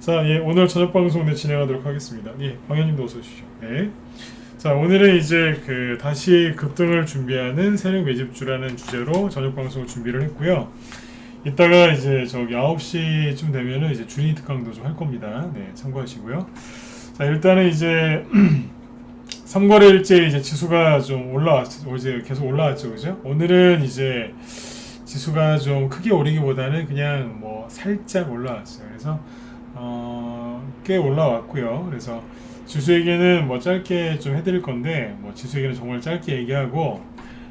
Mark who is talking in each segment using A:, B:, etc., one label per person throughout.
A: 자, 예, 오늘 저녁 방송 진행하도록 하겠습니다. 예, 광현님도 어서 오십시오. 네. 자, 오늘은 이제 다시 급등을 준비하는 세력 매집주라는 주제로 저녁 방송을 준비를 했고요. 이따가 이제 저기 9시쯤 되면은 이제 주린이 특강도 좀 할 겁니다. 네, 참고하시고요. 자, 일단은 이제 3거래일째 이제 지수가 좀 어제 계속 올라왔죠, 그죠? 오늘은 이제 지수가 좀 크게 오르기보다는 그냥 뭐 살짝 올라왔어요. 그래서 꽤 올라왔고요. 그래서 지수 얘기는 뭐 짧게 좀 해드릴 건데, 뭐 지수 얘기는 정말 짧게 얘기하고,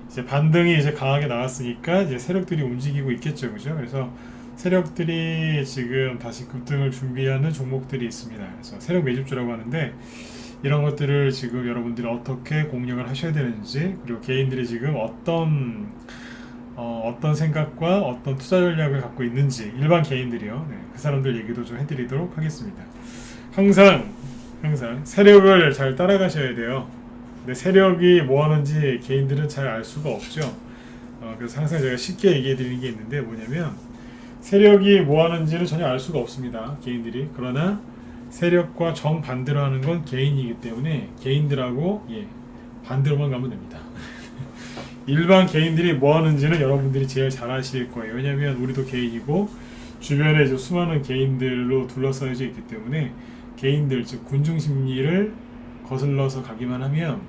A: 이제 반등이 이제 강하게 나왔으니까 이제 세력들이 움직이고 있겠죠, 그죠? 그래서 세력들이 지금 다시 급등을 준비하는 종목들이 있습니다. 그래서 세력 매집주라고 하는데, 이런 것들을 지금 여러분들이 어떻게 공략을 하셔야 되는지, 그리고 개인들이 지금 어떤 생각과 어떤 투자 전략을 갖고 있는지, 일반 개인들이요. 네, 그 사람들 얘기도 좀 해드리도록 하겠습니다. 항상 세력을 잘 따라가셔야 돼요. 근데 세력이 뭐 하는지 개인들은 잘 알 수가 없죠. 그래서 항상 제가 쉽게 얘기해 드리는 게 있는데, 뭐냐면 세력이 뭐 하는지는 전혀 알 수가 없습니다, 개인들이. 그러나 세력과 정반대로 하는 건 개인이기 때문에 개인들하고 반대로만 가면 됩니다. 일반 개인들이 뭐 하는지는 여러분들이 제일 잘 아실 거예요. 왜냐하면 우리도 개인이고 주변에 이제 수많은 개인들로 둘러싸여져 있기 때문에 개인들, 즉 군중 심리를 거슬러서 가기만 하면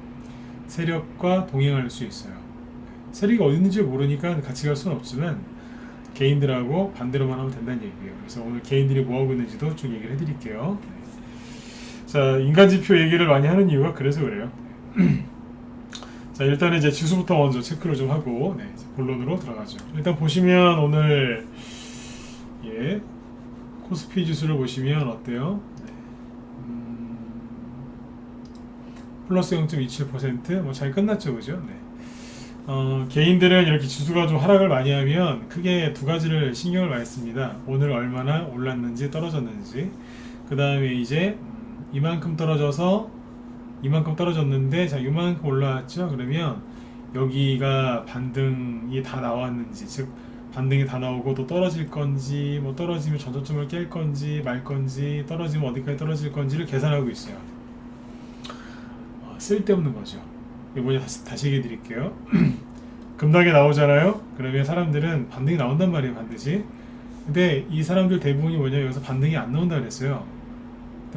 A: 세력과 동행할 수 있어요. 세력이 어디 있는지 모르니까 같이 갈 수는 없지만 개인들하고 반대로만 하면 된다는 얘기예요. 그래서 오늘 개인들이 뭐 하고 있는지도 좀 얘기를 해드릴게요. 자, 인간지표 얘기를 많이 하는 이유가 그래서 그래요. 자, 일단은 이제 지수부터 먼저 체크를 좀 하고 본론으로 들어가죠. 일단 보시면 오늘 코스피 지수를 보시면 어때요? 플러스 0.27%, 뭐 잘 끝났죠, 그죠? 개인들은 이렇게 지수가 좀 하락을 많이 하면 크게 두 가지를 신경을 많이 씁니다. 오늘 얼마나 올랐는지 떨어졌는지. 그 다음에 이제 이만큼 떨어졌는데, 자, 이만큼 올라왔죠? 그러면 여기가 반등이 다 나왔는지, 즉 반등이 다 나오고 또 떨어질 건지, 뭐 떨어지면 전저점을 깰 건지 말 건지, 떨어지면 어디까지 떨어질 건지를 계산하고 있어요. 쓸데없는 거죠. 이번에 다시 얘기해 드릴게요. 급락이 나오잖아요. 그러면 사람들은 반등이 나온단 말이에요, 반드시. 근데 이 사람들 대부분이 뭐냐, 여기서 반등이 안 나온다 그랬어요.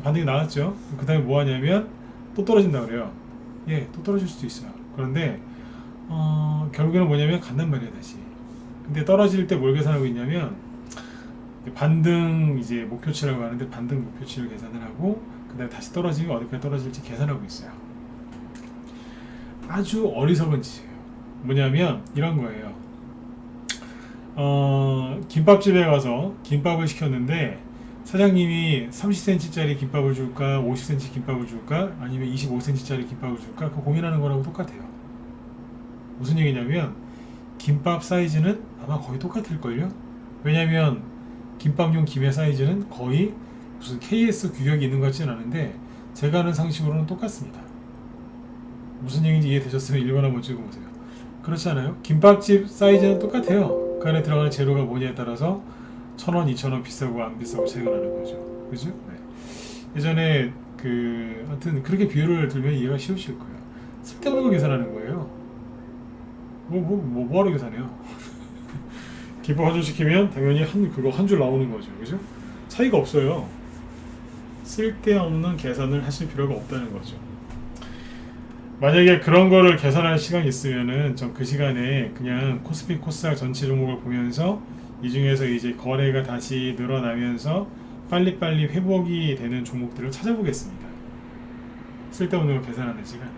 A: 반등이 나왔죠. 그 다음에 뭐 하냐면 또 떨어진다 그래요. 또 떨어질 수도 있어요. 그런데 결국에는 뭐냐면 간단 말이에요, 다시. 근데 떨어질 때 뭘 계산하고 있냐면 반등 이제 목표치라고 하는데, 반등 목표치를 계산을 하고 그 다음에 다시 떨어지면 어디까지 떨어질지 계산하고 있어요. 아주 어리석은 짓이에요. 뭐냐면 이런 거예요. 김밥집에 가서 김밥을 시켰는데 사장님이 30cm짜리 김밥을 줄까, 50cm 김밥을 줄까, 아니면 25cm짜리 김밥을 줄까, 그거 고민하는 거라고 똑같아요. 무슨 얘기냐면 김밥 사이즈는 아마 거의 똑같을걸요? 왜냐면 김밥용 김의 사이즈는 거의 무슨 KS 규격이 있는 것 같지는 않은데 제가 아는 상식으로는 똑같습니다. 무슨 얘기인지 이해되셨으면 1번 한번 찍어보세요. 그렇지 않아요? 김밥집 사이즈는 똑같아요. 그 안에 들어가는 재료가 뭐냐에 따라서 1,000원, 2,000원 비싸고 안 비싸고 차이가 나는 거죠. 그죠? 예전에 하여튼 그렇게 비유를 들면 이해가 쉬우실 거예요. 쓸데없는 거 계산하는 거예요. 뭐하러 계산해요? 김밥 한 줄 시키면 당연히 한 줄 나오는 거죠. 그죠? 차이가 없어요. 쓸데없는 계산을 하실 필요가 없다는 거죠. 만약에 그런 거를 계산할 시간이 있으면은 전 그 시간에 그냥 코스피 코스닥 전체 종목을 보면서 이 중에서 이제 거래가 다시 늘어나면서 빨리빨리 회복이 되는 종목들을 찾아보겠습니다. 쓸데없는 거 계산하는 시간.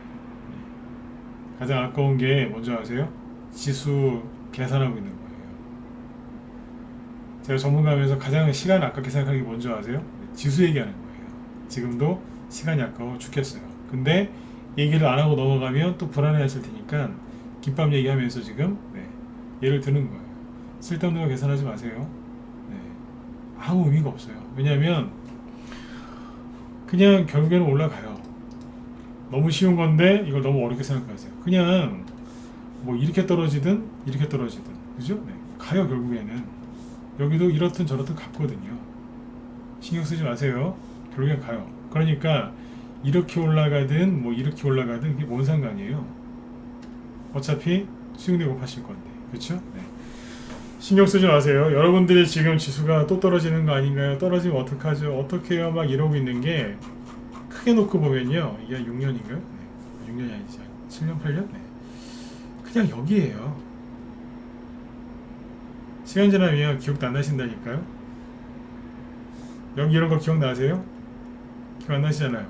A: 가장 아까운 게 뭔지 아세요? 지수 계산하고 있는 거예요. 제가 전문가면서 가장 시간 아깝게 생각하는 게 뭔지 아세요? 지수 얘기하는 거예요. 지금도 시간이 아까워 죽겠어요. 근데 얘기를 안 하고 넘어가면 또 불안해하실 테니까 김밥 얘기하면서 지금 예를 드는 거예요. 쓸데없는 거 계산하지 마세요. 아무 의미가 없어요. 왜냐하면 그냥 결국에는 올라가요. 너무 쉬운 건데 이걸 너무 어렵게 생각하세요. 그냥 뭐 이렇게 떨어지든 그죠? 가요. 결국에는 여기도 이렇든 저렇든 같거든요. 신경 쓰지 마세요. 결국엔 가요. 그러니까 이렇게 올라가든 뭐 이렇게 올라가든 이게 뭔 상관이에요. 어차피 수익률 곱하실 건데, 그렇죠? 네. 신경 쓰지 마세요. 여러분들이 지금 지수가 또 떨어지는 거 아닌가요? 떨어지면 어떡하죠? 어떻게 해요? 막 이러고 있는 게 크게 놓고 보면요. 이게 6년인가요? 네. 6년이 아니죠. 7년, 8년? 네. 그냥 여기에요. 시간 지나면 기억도 안 나신다니까요. 여기 이런 거 기억나세요? 기억 안 나시잖아요.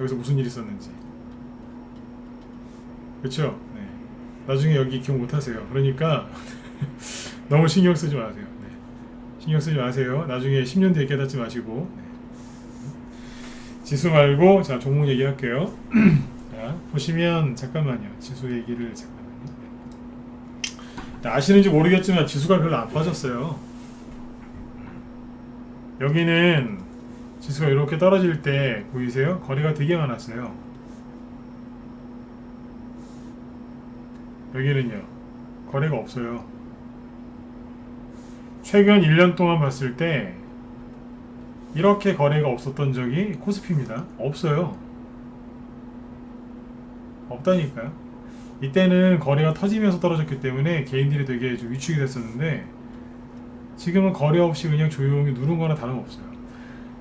A: 여기서 무슨 일이 있었는지. 그렇죠? 네. 나중에 여기 기억 못 하세요. 그러니까 너무 신경 쓰지 마세요. 네. 신경 쓰지 마세요. 나중에 10년 뒤에 깨닫지 마시고. 네. 지수 말고 자 종목 얘기할게요. 자 보시면 잠깐만요. 지수 얘기를 잠깐만요. 네. 아시는지 모르겠지만 지수가 별로 안 빠졌어요. 여기는 지수가 이렇게 떨어질 때 보이세요? 거래가 되게 많았어요. 여기는요. 거래가 없어요. 최근 1년 동안 봤을 때 이렇게 거래가 없었던 적이 코스피입니다. 없어요. 없다니까요. 이때는 거래가 터지면서 떨어졌기 때문에 개인들이 되게 좀 위축이 됐었는데 지금은 거래 없이 그냥 조용히 누른 거나 다름없어요.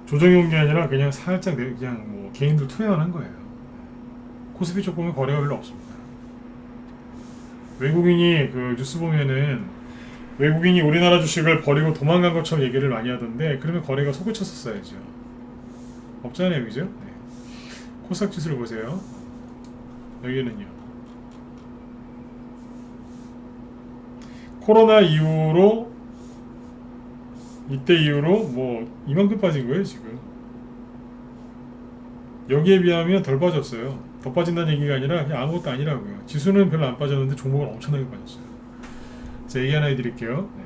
A: 조정이 온 게 아니라 그냥 살짝 그냥 뭐 개인들 투매만 한 거예요. 코스피 쪽 보면 거래가 별로 없습니다. 외국인이 그 뉴스 보면은 외국인이 우리나라 주식을 버리고 도망간 것처럼 얘기를 많이 하던데 그러면 거래가 솟구쳤었어야죠. 없잖아요, 그죠? 네. 코스닥 지수를 보세요. 여기는요. 코로나 이후로 이때 이후로 뭐 이만큼 빠진 거예요 지금. 여기에 비하면 덜 빠졌어요. 더 빠진다는 얘기가 아니라 그냥 아무것도 아니라고요. 지수는 별로 안 빠졌는데 종목은 엄청나게 빠졌어요. 자, 얘기 하나 해드릴게요. 네.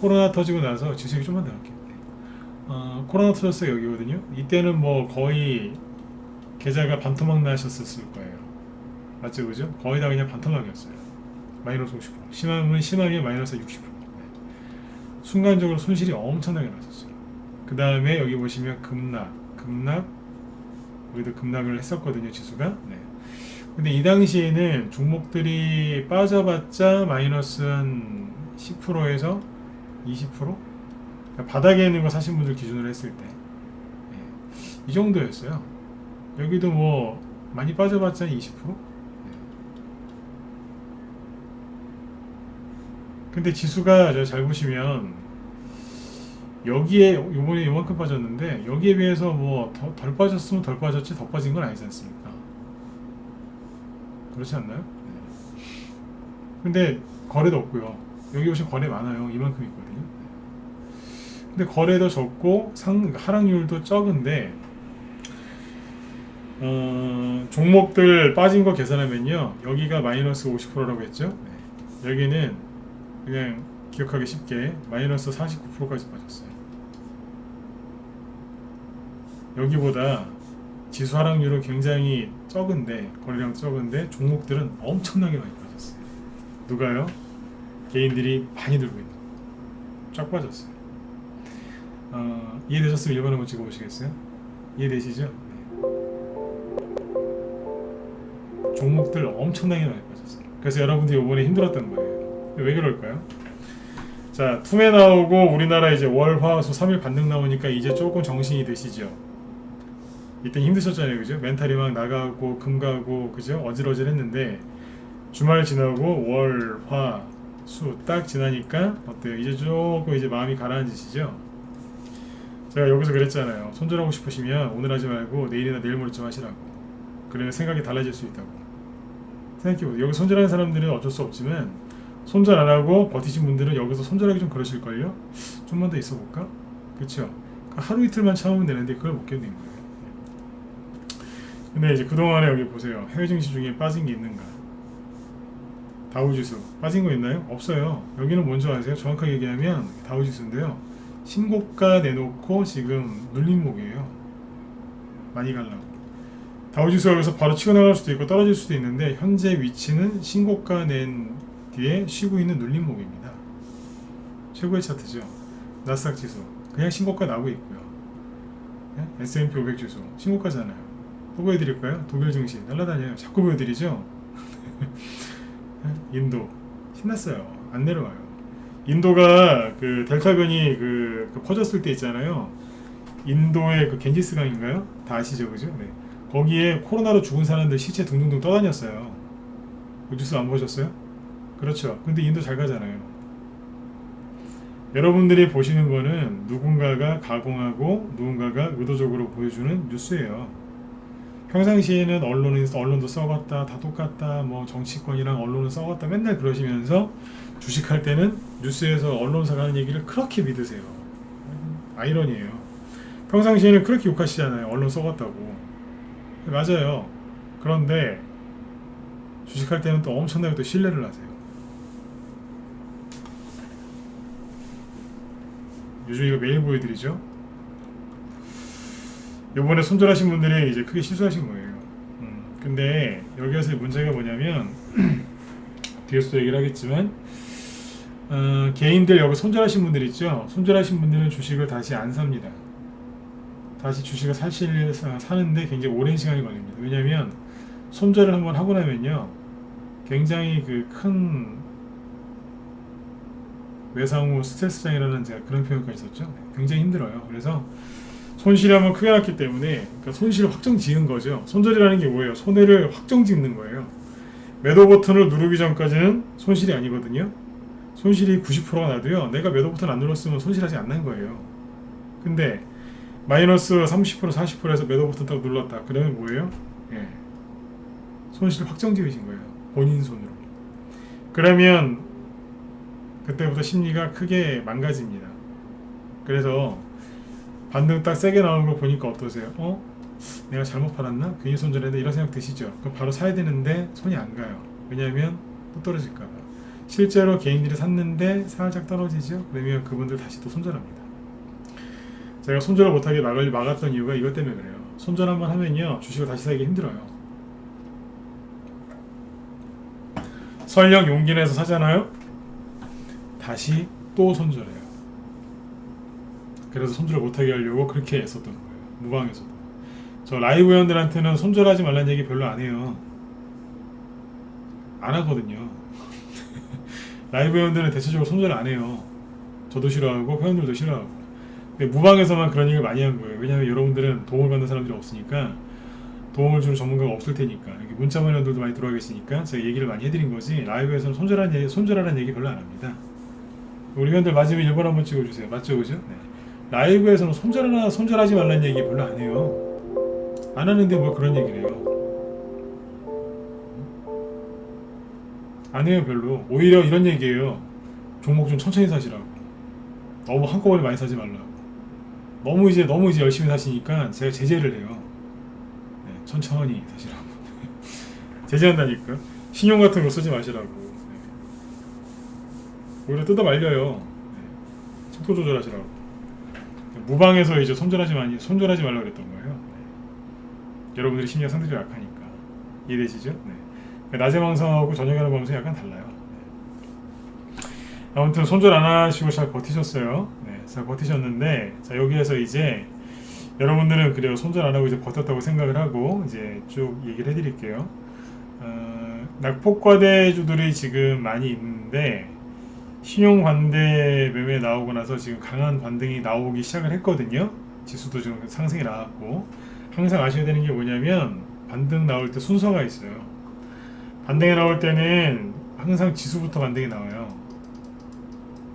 A: 코로나 터지고 나서 지수 얘기 좀만 더 할게요. 코로나 터졌어요 여기거든요. 이때는 뭐 거의 계좌가 반토막 나셨을 거예요. 맞죠, 그죠? 거의 다 그냥 반토막이었어요. 마이너스 50%. 심하면 마이너스 60%. 네. 순간적으로 손실이 엄청나게 났었어요. 그 다음에 여기 보시면 급락, 여기도 급락을 했었거든요, 지수가. 네. 근데 이 당시에는 종목들이 빠져봤자 마이너스 한 10%에서 20%? 그러니까 바닥에 있는 거 사신 분들 기준으로 했을 때. 네. 이 정도였어요. 여기도 뭐 많이 빠져봤자 20%? 근데 지수가 잘 보시면 여기에 요번에 요만큼 빠졌는데 여기에 비해서 뭐 덜 빠졌으면 덜 빠졌지 더 빠진 건 아니지 않습니까? 그렇지 않나요? 네. 근데 거래도 없고요. 여기 보시면 거래 많아요. 이만큼 있거든요. 근데 거래도 적고 하락률도 적은데 종목들 빠진 거 계산하면요. 여기가 마이너스 50%라고 했죠. 네. 여기는 그냥 기억하기 쉽게 마이너스 49%까지 빠졌어요. 여기보다 지수 하락률은 굉장히 적은데 거래량 적은데 종목들은 엄청나게 많이 빠졌어요. 누가요? 개인들이 많이 들고 있는 쫙 빠졌어요. 이해되셨으면 1번 한번 찍어보시겠어요? 이해되시죠? 네. 종목들 엄청나게 많이 빠졌어요. 그래서 여러분들이 이번에 힘들었던 거예요. 왜 그럴까요? 자, 투매 나오고 우리나라 이제 월, 화, 수 3일 반등 나오니까 이제 조금 정신이 드시죠? 이때 힘드셨잖아요, 그죠? 멘탈이 막 나가고 금 가고 그죠? 어질어질 했는데 주말 지나고 월, 화, 수 딱 지나니까 어때요? 이제 조금 이제 마음이 가라앉으시죠? 제가 여기서 그랬잖아요. 손절하고 싶으시면 오늘 하지 말고 내일이나 내일 모레쯤 하시라고. 그러면 생각이 달라질 수 있다고. 생각해보세요. 여기 손절하는 사람들은 어쩔 수 없지만 손절 안 하고 버티신 분들은 여기서 손절하기 좀 그러실걸요? 좀만 더 있어 볼까? 그쵸? 하루 이틀만 참으면 되는데 그걸 못 견딘 거예요. 근데 이제 그동안에 여기 보세요. 해외 증시 중에 빠진 게 있는가? 다우지수 빠진 거 있나요? 없어요. 여기는 뭔지 아세요? 정확하게 얘기하면 다우지수인데요. 신고가 내놓고 지금 눌림목이에요. 많이 가려고. 다우지수가 여기서 바로 치고 나갈 수도 있고 떨어질 수도 있는데 현재 위치는 신고가 낸 뒤에 쉬고 있는 눌림목입니다. 최고의 차트죠. 나스닥 지수 그냥 신고가 나고 있고요. S&P 500 지수 신고가잖아요. 또 보여드릴까요? 독일 증시 날라다녀요. 자꾸 보여드리죠. 인도 신났어요. 안 내려와요. 인도가 그 델타 변이 그 퍼졌을 때 있잖아요. 인도의 그 겐지스강인가요? 다 아시죠, 그죠? 네. 거기에 코로나로 죽은 사람들 시체 둥둥둥 떠다녔어요. 그 뉴스 안 보셨어요? 그렇죠. 근데 인도 잘 가잖아요. 여러분들이 보시는 거는 누군가가 가공하고 누군가가 의도적으로 보여주는 뉴스예요. 평상시에는 언론도 썩었다, 다 똑같다, 뭐 정치권이랑 언론은 썩었다, 맨날 그러시면서 주식할 때는 뉴스에서 언론사가 하는 얘기를 그렇게 믿으세요. 아이러니에요. 평상시에는 그렇게 욕하시잖아요. 언론 썩었다고. 맞아요. 그런데 주식할 때는 또 엄청나게 또 신뢰를 하세요. 요즘 이거 매일 보여드리죠. 요번에 손절하신 분들이 이제 크게 실수하신 거예요. 근데 여기에서 문제가 뭐냐면 뒤에서도 얘기를 하겠지만 개인들 여기 손절하신 분들 있죠. 손절하신 분들은 주식을 다시 안 삽니다. 다시 주식을 사는데 굉장히 오랜 시간이 걸립니다. 왜냐하면 손절을 한번 하고 나면요 굉장히 그 큰 외상 후 스트레스장이라는 제가 그런 표현까지 썼죠. 굉장히 힘들어요. 그래서 손실이 한번 크게 났기 때문에 그러니까 손실을 확정 지은 거죠. 손절이라는 게 뭐예요? 손해를 확정 짓는 거예요. 매도 버튼을 누르기 전까지는 손실이 아니거든요. 손실이 90%가 나도요. 내가 매도 버튼 안 눌렀으면 손실하지 않는 거예요. 근데 마이너스 30% 40%에서 매도 버튼 딱 눌렀다. 그러면 뭐예요? 예. 손실 확정 지으신 거예요. 본인 손으로. 그러면 그때부터 심리가 크게 망가집니다. 그래서 반등 딱 세게 나오는 거 보니까 어떠세요? 내가 잘못 팔았나? 괜히 손절했나? 이런 생각 드시죠? 그럼 바로 사야 되는데 손이 안 가요. 왜냐하면 또 떨어질까봐. 실제로 개인들이 샀는데 살짝 떨어지죠? 그러면 그분들 다시 또 손절합니다. 제가 손절을 못하게 막았던 이유가 이것 때문에 그래요. 손절 한번 하면요 주식을 다시 사기 힘들어요. 설령 용기 내서 사잖아요? 다시 또 손절해요. 그래서 손절을 못하게 하려고 그렇게 애썼던 거예요. 무방에서도. 저 라이브 회원들한테는 손절하지 말라는 얘기 별로 안 해요. 안 하거든요. 라이브 회원들은 대체적으로 손절 안 해요. 저도 싫어하고 회원들도 싫어하고. 근데 무방에서만 그런 얘기를 많이 한 거예요. 왜냐하면 여러분들은 도움을 받는 사람들이 없으니까, 도움을 주는 전문가가 없을 테니까, 여기 문자만 회원들도 많이 들어와 계시니까 제가 얘기를 많이 해드린 거지. 라이브에서는 손절하라는 얘기 별로 안 합니다. 우리 회원들 마지막에 1번 한번 찍어주세요. 맞죠, 그죠? 네. 라이브에서는 손절하지 말라는 얘기 별로 안 해요. 안 하는데 뭐 그런 얘기를 해요. 안 해요, 별로. 오히려 이런 얘기예요. 종목 좀 천천히 사시라고. 너무 한꺼번에 많이 사지 말라고. 너무 이제 열심히 사시니까 제가 제재를 해요. 네, 천천히 사시라고. 제재한다니까. 신용 같은 거 쓰지 마시라고. 네. 오히려 뜯어 말려요. 네. 속도 조절하시라고. 무방에서 이제 손절하지 말라고 그랬던 거예요. 네. 여러분들이 심리가 상대적으로 약하니까. 이해되시죠? 네. 낮에 방송하고 저녁에 하는 방송이 약간 달라요. 네. 아무튼 손절 안 하시고 잘 버티셨어요. 네, 잘 버티셨는데, 자, 여기에서 이제 여러분들은 그래요. 손절 안 하고 이제 버텼다고 생각을 하고 이제 쭉 얘기를 해드릴게요. 낙폭과대주들이 지금 많이 있는데, 신용 반대 매매 나오고 나서 지금 강한 반등이 나오기 시작을 했거든요. 지수도 지금 상승이 나왔고, 항상 아셔야 되는 게 뭐냐면 반등 나올 때 순서가 있어요. 반등이 나올 때는 항상 지수부터 반등이 나와요.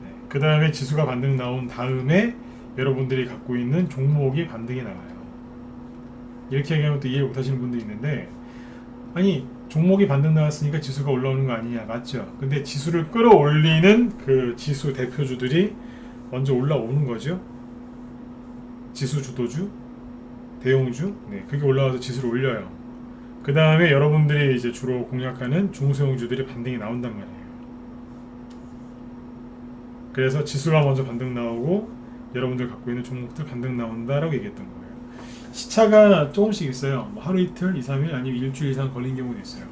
A: 네, 그 다음에 지수가 반등 나온 다음에 여러분들이 갖고 있는 종목이 반등이 나와요. 이렇게 얘기하면 또 이해 못하시는 분도 있는데, 아니 종목이 반등 나왔으니까 지수가 올라오는 거 아니냐. 맞죠? 근데 지수를 끌어올리는 그 지수 대표주들이 먼저 올라오는 거죠. 지수 주도주, 대형주, 네, 그게 올라와서 지수를 올려요. 그 다음에 여러분들이 이제 주로 공략하는 중소형주들이 반등이 나온단 말이에요. 그래서 지수가 먼저 반등 나오고 여러분들 갖고 있는 종목들 반등 나온다라고 얘기했던 거예요. 시차가 조금씩 있어요. 뭐 하루 이틀, 2, 3일 아니면 일주일 이상 걸린 경우도 있어요.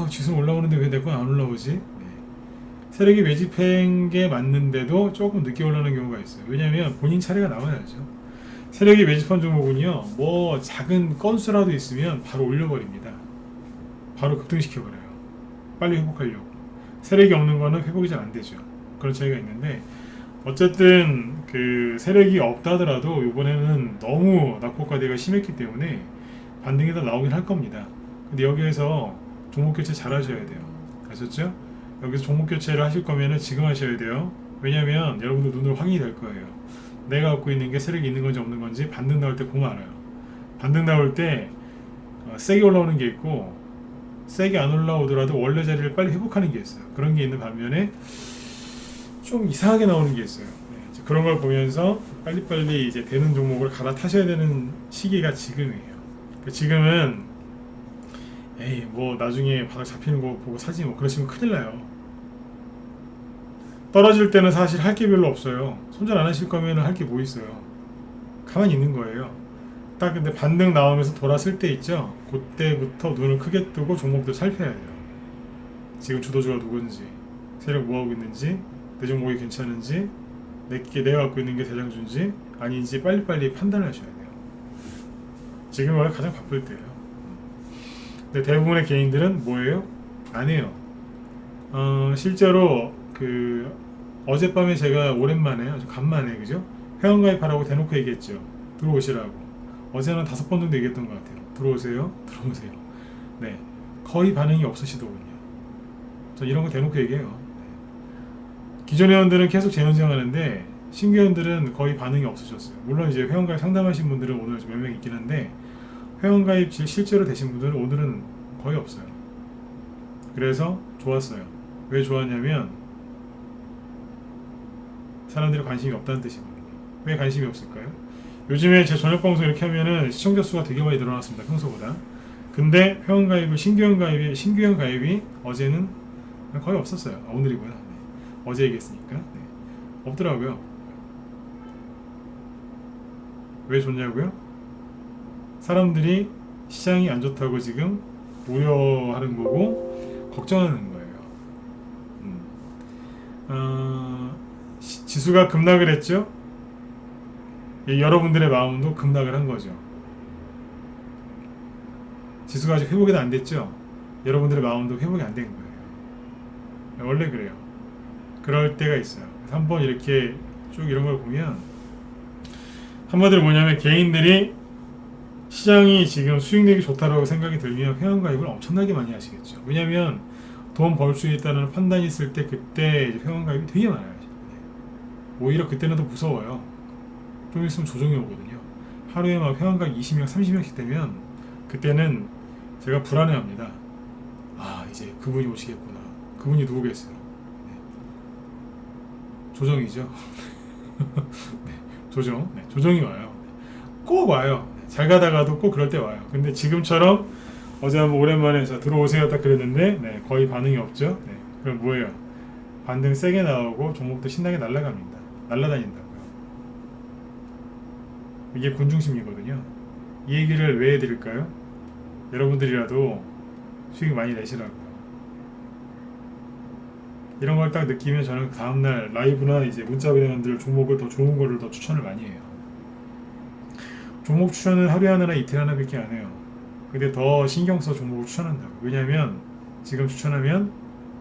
A: 지수는 올라오는데 왜 내 건 안 올라오지? 네. 세력이 매집한 게 맞는데도 조금 늦게 올라오는 경우가 있어요. 왜냐하면 본인 차례가 나와야죠. 세력이 매집한 종목은요, 뭐 작은 건수라도 있으면 바로 올려버립니다. 바로 급등시켜버려요. 빨리 회복하려고. 세력이 없는 거는 회복이 잘 안 되죠. 그런 차이가 있는데, 어쨌든 그 세력이 없다 하더라도 이번에는 너무 낙폭과대가 심했기 때문에 반등이 더 나오긴 할 겁니다. 근데 여기에서 종목 교체 잘 하셔야 돼요. 아셨죠? 여기서 종목 교체를 하실 거면은 지금 하셔야 돼요. 왜냐면 여러분들 눈으로 확인이 될 거예요. 내가 갖고 있는 게 세력이 있는 건지 없는 건지 반등 나올 때 보면 알아요. 반등 나올 때 세게 올라오는 게 있고, 세게 안 올라오더라도 원래 자리를 빨리 회복하는 게 있어요. 그런 게 있는 반면에 좀 이상하게 나오는 게 있어요. 네, 그런 걸 보면서 빨리빨리 이제 되는 종목을 갈아타셔야 되는 시기가 지금이에요. 지금은 에이 뭐 나중에 바닥 잡히는 거 보고 사지 뭐 그러시면 큰일 나요. 떨어질 때는 사실 할 게 별로 없어요. 손절 안 하실 거면 할 게 뭐 있어요. 가만히 있는 거예요. 딱 근데 반등 나오면서 돌았을 때 있죠. 그때부터 눈을 크게 뜨고 종목들 살펴야 돼요. 지금 주도주가 누군지, 세력 뭐하고 있는지, 내 종목이 괜찮은지, 내가 갖고 있는 게 대장주인지 아닌지 빨리빨리 판단을 하셔야 돼요. 지금 원래 가장 바쁠 때예요. 근데 대부분의 개인들은 뭐예요? 안 해요. 실제로 그 어젯밤에 제가 오랜만에 아주 간만에 그죠? 회원가입하라고 대놓고 얘기했죠. 들어오시라고. 어제는 5번 정도 얘기했던 것 같아요. 들어오세요. 들어오세요. 네, 거의 반응이 없으시더군요. 저 이런 거 대놓고 얘기해요. 네. 기존 회원들은 계속 재연승하는데 신규 회원들은 거의 반응이 없으셨어요. 물론 이제 회원가입 상담하신 분들은 오늘 몇 명 있긴 한데 회원가입 실제로 되신 분들은 오늘은 거의 없어요. 그래서 좋았어요. 왜 좋았냐면 사람들이 관심이 없다는 뜻이거든요. 왜 관심이 없을까요? 요즘에 제 저녁 방송 이렇게 하면은 시청자 수가 되게 많이 늘어났습니다. 평소보다. 근데 신규 회원 가입이 어제는 거의 없었어요. 오늘이고요. 네. 어제 얘기했으니까. 네. 없더라고요. 왜 좋냐고요? 사람들이 시장이 안 좋다고 지금 우려하는 거고 걱정하는 거예요. 지수가 급락을 했죠? 여러분들의 마음도 급락을 한 거죠. 지수가 아직 회복이 안 됐죠? 여러분들의 마음도 회복이 안 된 거예요. 원래 그래요. 그럴 때가 있어요. 한번 이렇게 쭉 이런 걸 보면 한마디로 뭐냐면 개인들이 시장이 지금 수익력이 좋다라고 생각이 들면 회원가입을 엄청나게 많이 하시겠죠. 왜냐하면 돈 벌 수 있다는 판단이 있을 때 그때 회원가입이 되게 많아요. 오히려 그때는 더 무서워요. 좀 있으면 조정이 오거든요. 하루에 막 회원가입 20명, 30명씩 되면 그때는 제가 불안해합니다. 아 이제 그분이 오시겠구나. 그분이 누구겠어요. 네. 조정이죠. 네. 조정. 네. 조정이 와요. 꼭 와요. 잘 가다가도 꼭 그럴 때 와요. 근데 지금처럼 어제 한번 오랜만에 들어오세요 딱 그랬는데 네, 거의 반응이 없죠. 네, 그럼 뭐예요? 반등 세게 나오고 종목도 신나게 날아갑니다. 날아다닌다고요. 이게 군중심리거든요. 이 얘기를 왜 해드릴까요? 여러분들이라도 수익 많이 내시라고요. 이런 걸 딱 느끼면 저는 다음날 라이브나 이제 문자 회원들 종목을 더 좋은 거를 더 추천을 많이 해요. 종목 추천은 하루에 하나나 이틀 하나밖에 안 해요. 근데 더 신경 써 종목을 추천한다고. 왜냐면 지금 추천하면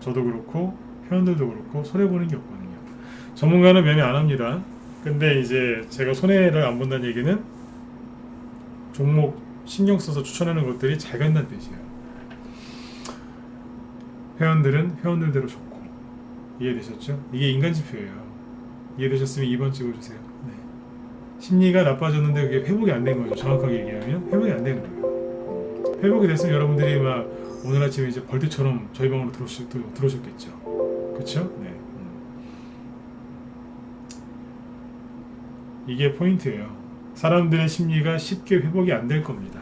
A: 저도 그렇고 회원들도 그렇고 손해보는 게 없거든요. 전문가는 매매 안 합니다. 근데 이제 제가 손해를 안 본다는 얘기는 종목 신경 써서 추천하는 것들이 잘 간다는 뜻이에요. 회원들은 회원들대로 좋고. 이해되셨죠? 이게 인간지표예요. 이해되셨으면 2번 찍어주세요. 네. 심리가 나빠졌는데 그게 회복이 안 된 거죠. 정확하게 얘기하면 회복이 안 된 거예요. 회복이 됐으면 여러분들이 막 오늘 아침에 이제 벌떼처럼 저희 방으로 들어오셨겠죠. 그쵸? 네. 이게 포인트예요. 사람들의 심리가 쉽게 회복이 안 될 겁니다.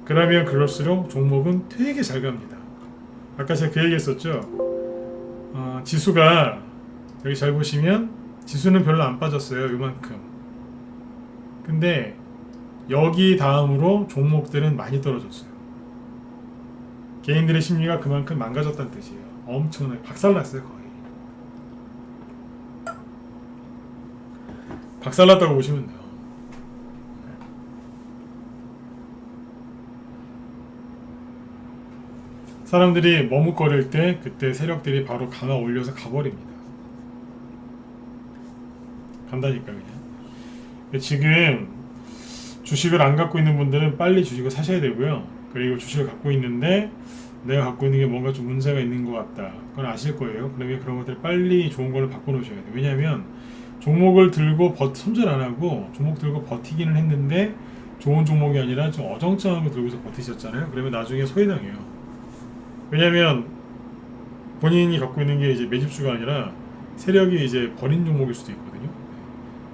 A: 그러면 그럴수록 종목은 되게 잘 갑니다. 아까 제가 그 얘기 했었죠. 지수가 여기 잘 보시면 지수는 별로 안 빠졌어요. 요만큼. 근데 여기 다음으로 종목들은 많이 떨어졌어요. 개인들의 심리가 그만큼 망가졌다는 뜻이에요. 엄청나게 박살났어요. 거의. 박살났다고 보시면 돼요. 사람들이 머뭇거릴 때 그때 세력들이 바로 강화 올려서 가버립니다. 간다니까 그냥. 지금 주식을 안 갖고 있는 분들은 빨리 주식을 사셔야 되고요. 그리고 주식을 갖고 있는데 내가 갖고 있는 게 뭔가 좀 문제가 있는 것 같다. 그건 아실 거예요. 그러면 그런 것들 빨리 좋은 걸로 바꿔놓으셔야 돼요. 왜냐하면 종목을 들고 손절 안 하고 종목 들고 버티기는 했는데 좋은 종목이 아니라 좀 어정쩡한 거 들고서 버티셨잖아요. 그러면 나중에 소외당해요. 왜냐하면 본인이 갖고 있는 게 이제 매집주가 아니라 세력이 이제 버린 종목일 수도 있거든요.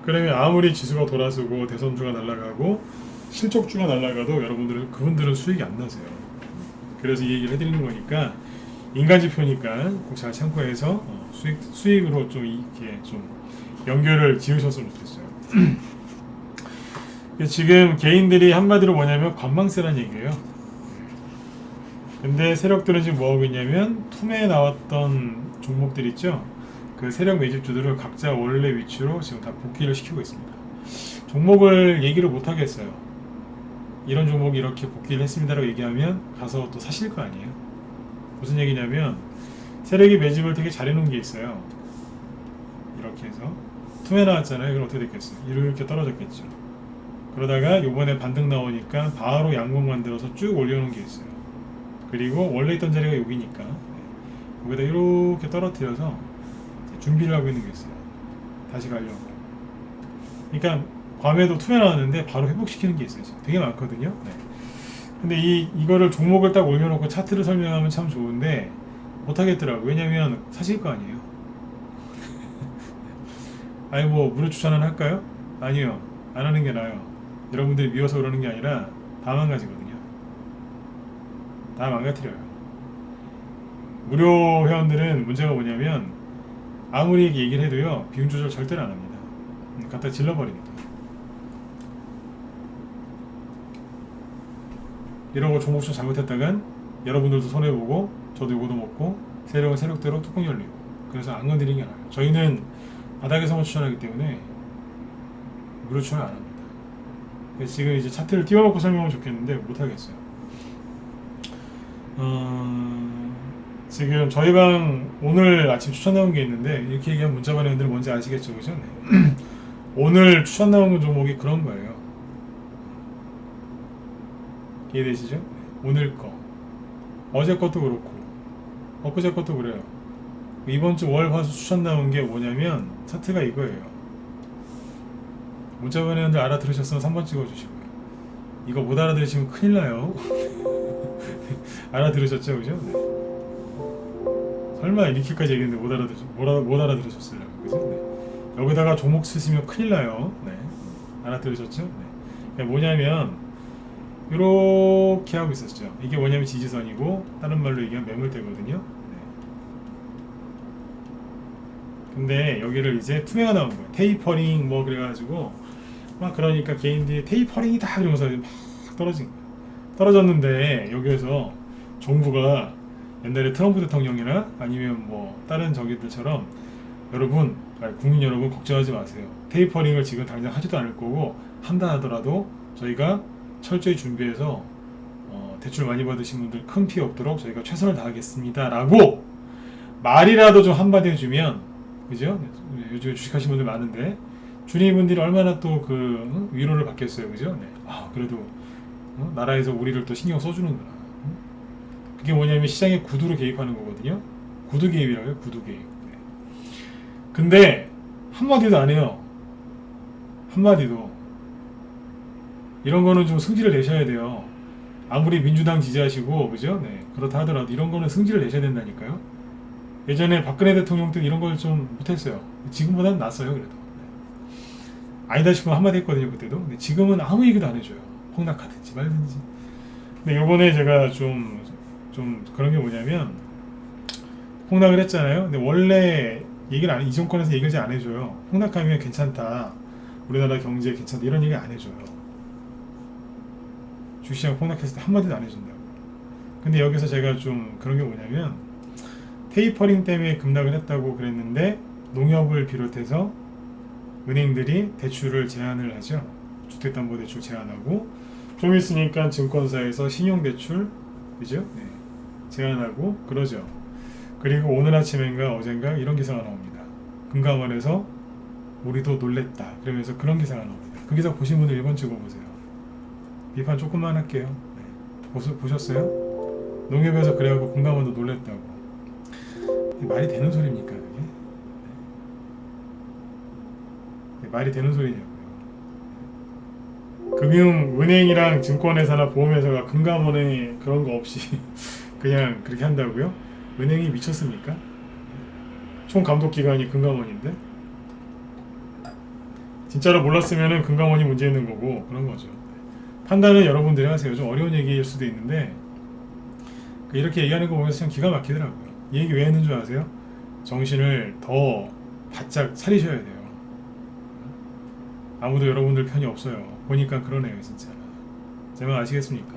A: 그러면 아무리 지수가 돌아서고 대선주가 날아가고 실적주가 날아가도 그분들은 수익이 안 나세요. 그래서 이 얘기를 해드리는 거니까 인간지표니까 꼭 잘 참고해서 수익으로 좀 이렇게 좀 연결을 지으셨으면 좋겠어요. 지금 개인들이 한마디로 뭐냐면 관망세란 얘기예요. 근데 세력들은 지금 뭐하고 있냐면 투매에 나왔던 종목들 있죠. 그 세력 매집주들을 각자 원래 위치로 지금 다 복귀를 시키고 있습니다. 종목을 얘기를 못 하겠어요. 이런 종목이 이렇게 복귀를 했습니다라고 얘기하면 가서 또 사실 거 아니에요. 무슨 얘기냐면 세력이 매집을 되게 잘해놓은 게 있어요. 이렇게 해서 투매 나왔잖아요. 그럼 어떻게 됐겠어요? 이렇게 떨어졌겠죠. 그러다가 요번에 반등 나오니까 바로 양봉 만들어서 쭉 올려놓은 게 있어요. 그리고 원래 있던 자리가 여기니까 여기다 이렇게 떨어뜨려서 준비를 하고 있는 게 있어요. 다시 가려고. 그러니까 괌에도 투매 나왔는데 바로 회복시키는 게 있어요. 지금 되게 많거든요. 네. 근데 이거를 종목을 딱 올려놓고 차트를 설명하면 참 좋은데 못하겠더라고요. 왜냐면 사실 거 아니에요. 아니 뭐 무료 추천은 할까요? 아니요. 안 하는 게 나아요. 여러분들이 미워서 그러는 게 아니라 다 망가지거든요. 다 망가뜨려요. 무료 회원들은 문제가 뭐냐면 아무리 얘기를 해도요 비용 조절 절대로 안 합니다. 갖다 질러버립니다. 이러고 종목 추천 잘못했다간 여러분들도 손해보고 저도 요거도 먹고 세력은 세력대로 뚜껑 열리고 그래서 안 건드리는 게 나아요. 저희는 바닥에서만 추천하기 때문에 무료 추천 안 합니다. 지금 이제 차트를 띄워놓고 설명하면 좋겠는데 못하겠어요. 지금 저희 방 오늘 아침 추천 나온 게 있는데 이렇게 얘기하면 문자 받는 분들 뭔지 아시겠죠, 그죠? 네. 오늘 추천 나온 종목이 그런 거예요. 이해되시죠? 오늘 거, 어제 것도 그렇고 엊그제 것도 그래요. 이번 주 월, 화, 수 추천 나온 게 뭐냐면 차트가 이거예요. 문자 받는 분들 알아들으셨으면 3번 찍어주시고요. 이거 못 알아들으시면 큰일 나요. 알아들으셨죠, 그죠? 네. 설마 이렇게까지 얘기했는데 못 알아들으셨어요, 그죠? 네. 여기다가 종목 쓰시면 큰일 나요. 네. 알아들으셨죠? 네. 뭐냐면 이렇게 하고 있었죠. 이게 뭐냐면 지지선이고 다른 말로 얘기하면 매물대거든요. 네. 근데 여기를 이제 투매가 나온 거예요. 테이퍼링 뭐 그래가지고 막 그러니까 개인들이 테이퍼링이다 이러면서 막 떨어진 거예요. 떨어졌는데 여기에서 정부가 옛날에 트럼프 대통령이나 아니면 뭐 다른 저기들처럼 국민 여러분 걱정하지 마세요. 테이퍼링을 지금 당장 하지도 않을 거고 한다 하더라도 저희가 철저히 준비해서 대출 많이 받으신 분들 큰 피해 없도록 저희가 최선을 다하겠습니다 라고 말이라도 좀 한마디 해주면, 그죠? 요즘에 주식하시는 분들 많은데 주님분들이 얼마나 또 그 위로를 받겠어요, 그죠? 네. 그래도 나라에서 우리를 또 신경 써주는구나. 그게 뭐냐면 시장의 구두로 개입하는 거거든요. 구두 개입이라고 해요. 구두 개입. 네. 근데 한마디도 안 해요. 한마디도. 이런 거는 좀 승질을 내셔야 돼요. 아무리 민주당 지지하시고 그죠? 네. 그렇다 하더라도 이런 거는 승질을 내셔야 된다니까요. 예전에 박근혜 대통령 때 이런 걸 좀 못했어요. 지금보다는 낫어요. 그래도. 네. 아니다 싶으면 한마디 했거든요. 그때도. 근데 지금은 아무 얘기도 안 해줘요. 폭락하든지 말든지. 근데 요번에 제가 좀 그런 게 뭐냐면 폭락을 했잖아요. 근데 원래 이 정권에서 얘기를 잘 안 해줘요. 폭락하면 괜찮다. 우리나라 경제 괜찮다. 이런 얘기 안 해줘요. 주식시장 폭락했을 때 한마디도 안 해준다고. 근데 여기서 제가 좀 그런 게 뭐냐면 테이퍼링 때문에 급락을 했다고 그랬는데 농협을 비롯해서 은행들이 대출을 제한을 하죠. 주택담보대출 제한하고 좀 있으니까 증권사에서 신용대출 그죠? 네. 제한하고 그러죠. 그리고 오늘 아침인가 어젠가 이런 기사가 나옵니다. 금감원에서 우리도 놀랬다 그러면서 그런 기사가 나옵니다. 그 기사 보신 분들 1번 찍어보세요. 비판 조금만 할게요. 네. 보셨어요? 농협에서 그래갖고 금감원도 놀랬다고. 말이 되는 소리입니까 그게? 네. 말이 되는 소리냐고요. 금융은행이랑 증권회사나 보험회사가 금감원에 그런 거 없이 그냥 그렇게 한다고요? 은행이 미쳤습니까? 총 감독기관이 금감원인데 진짜로 몰랐으면은 금감원이 문제 있는 거고 그런 거죠. 판단은 여러분들이 하세요. 좀 어려운 얘기일 수도 있는데 이렇게 얘기하는 거 보면서 참 기가 막히더라고요. 이 얘기 왜 했는 줄 아세요? 정신을 더 바짝 차리셔야 돼요. 아무도 여러분들 편이 없어요. 보니까 그러네요 진짜. 제 말 아시겠습니까?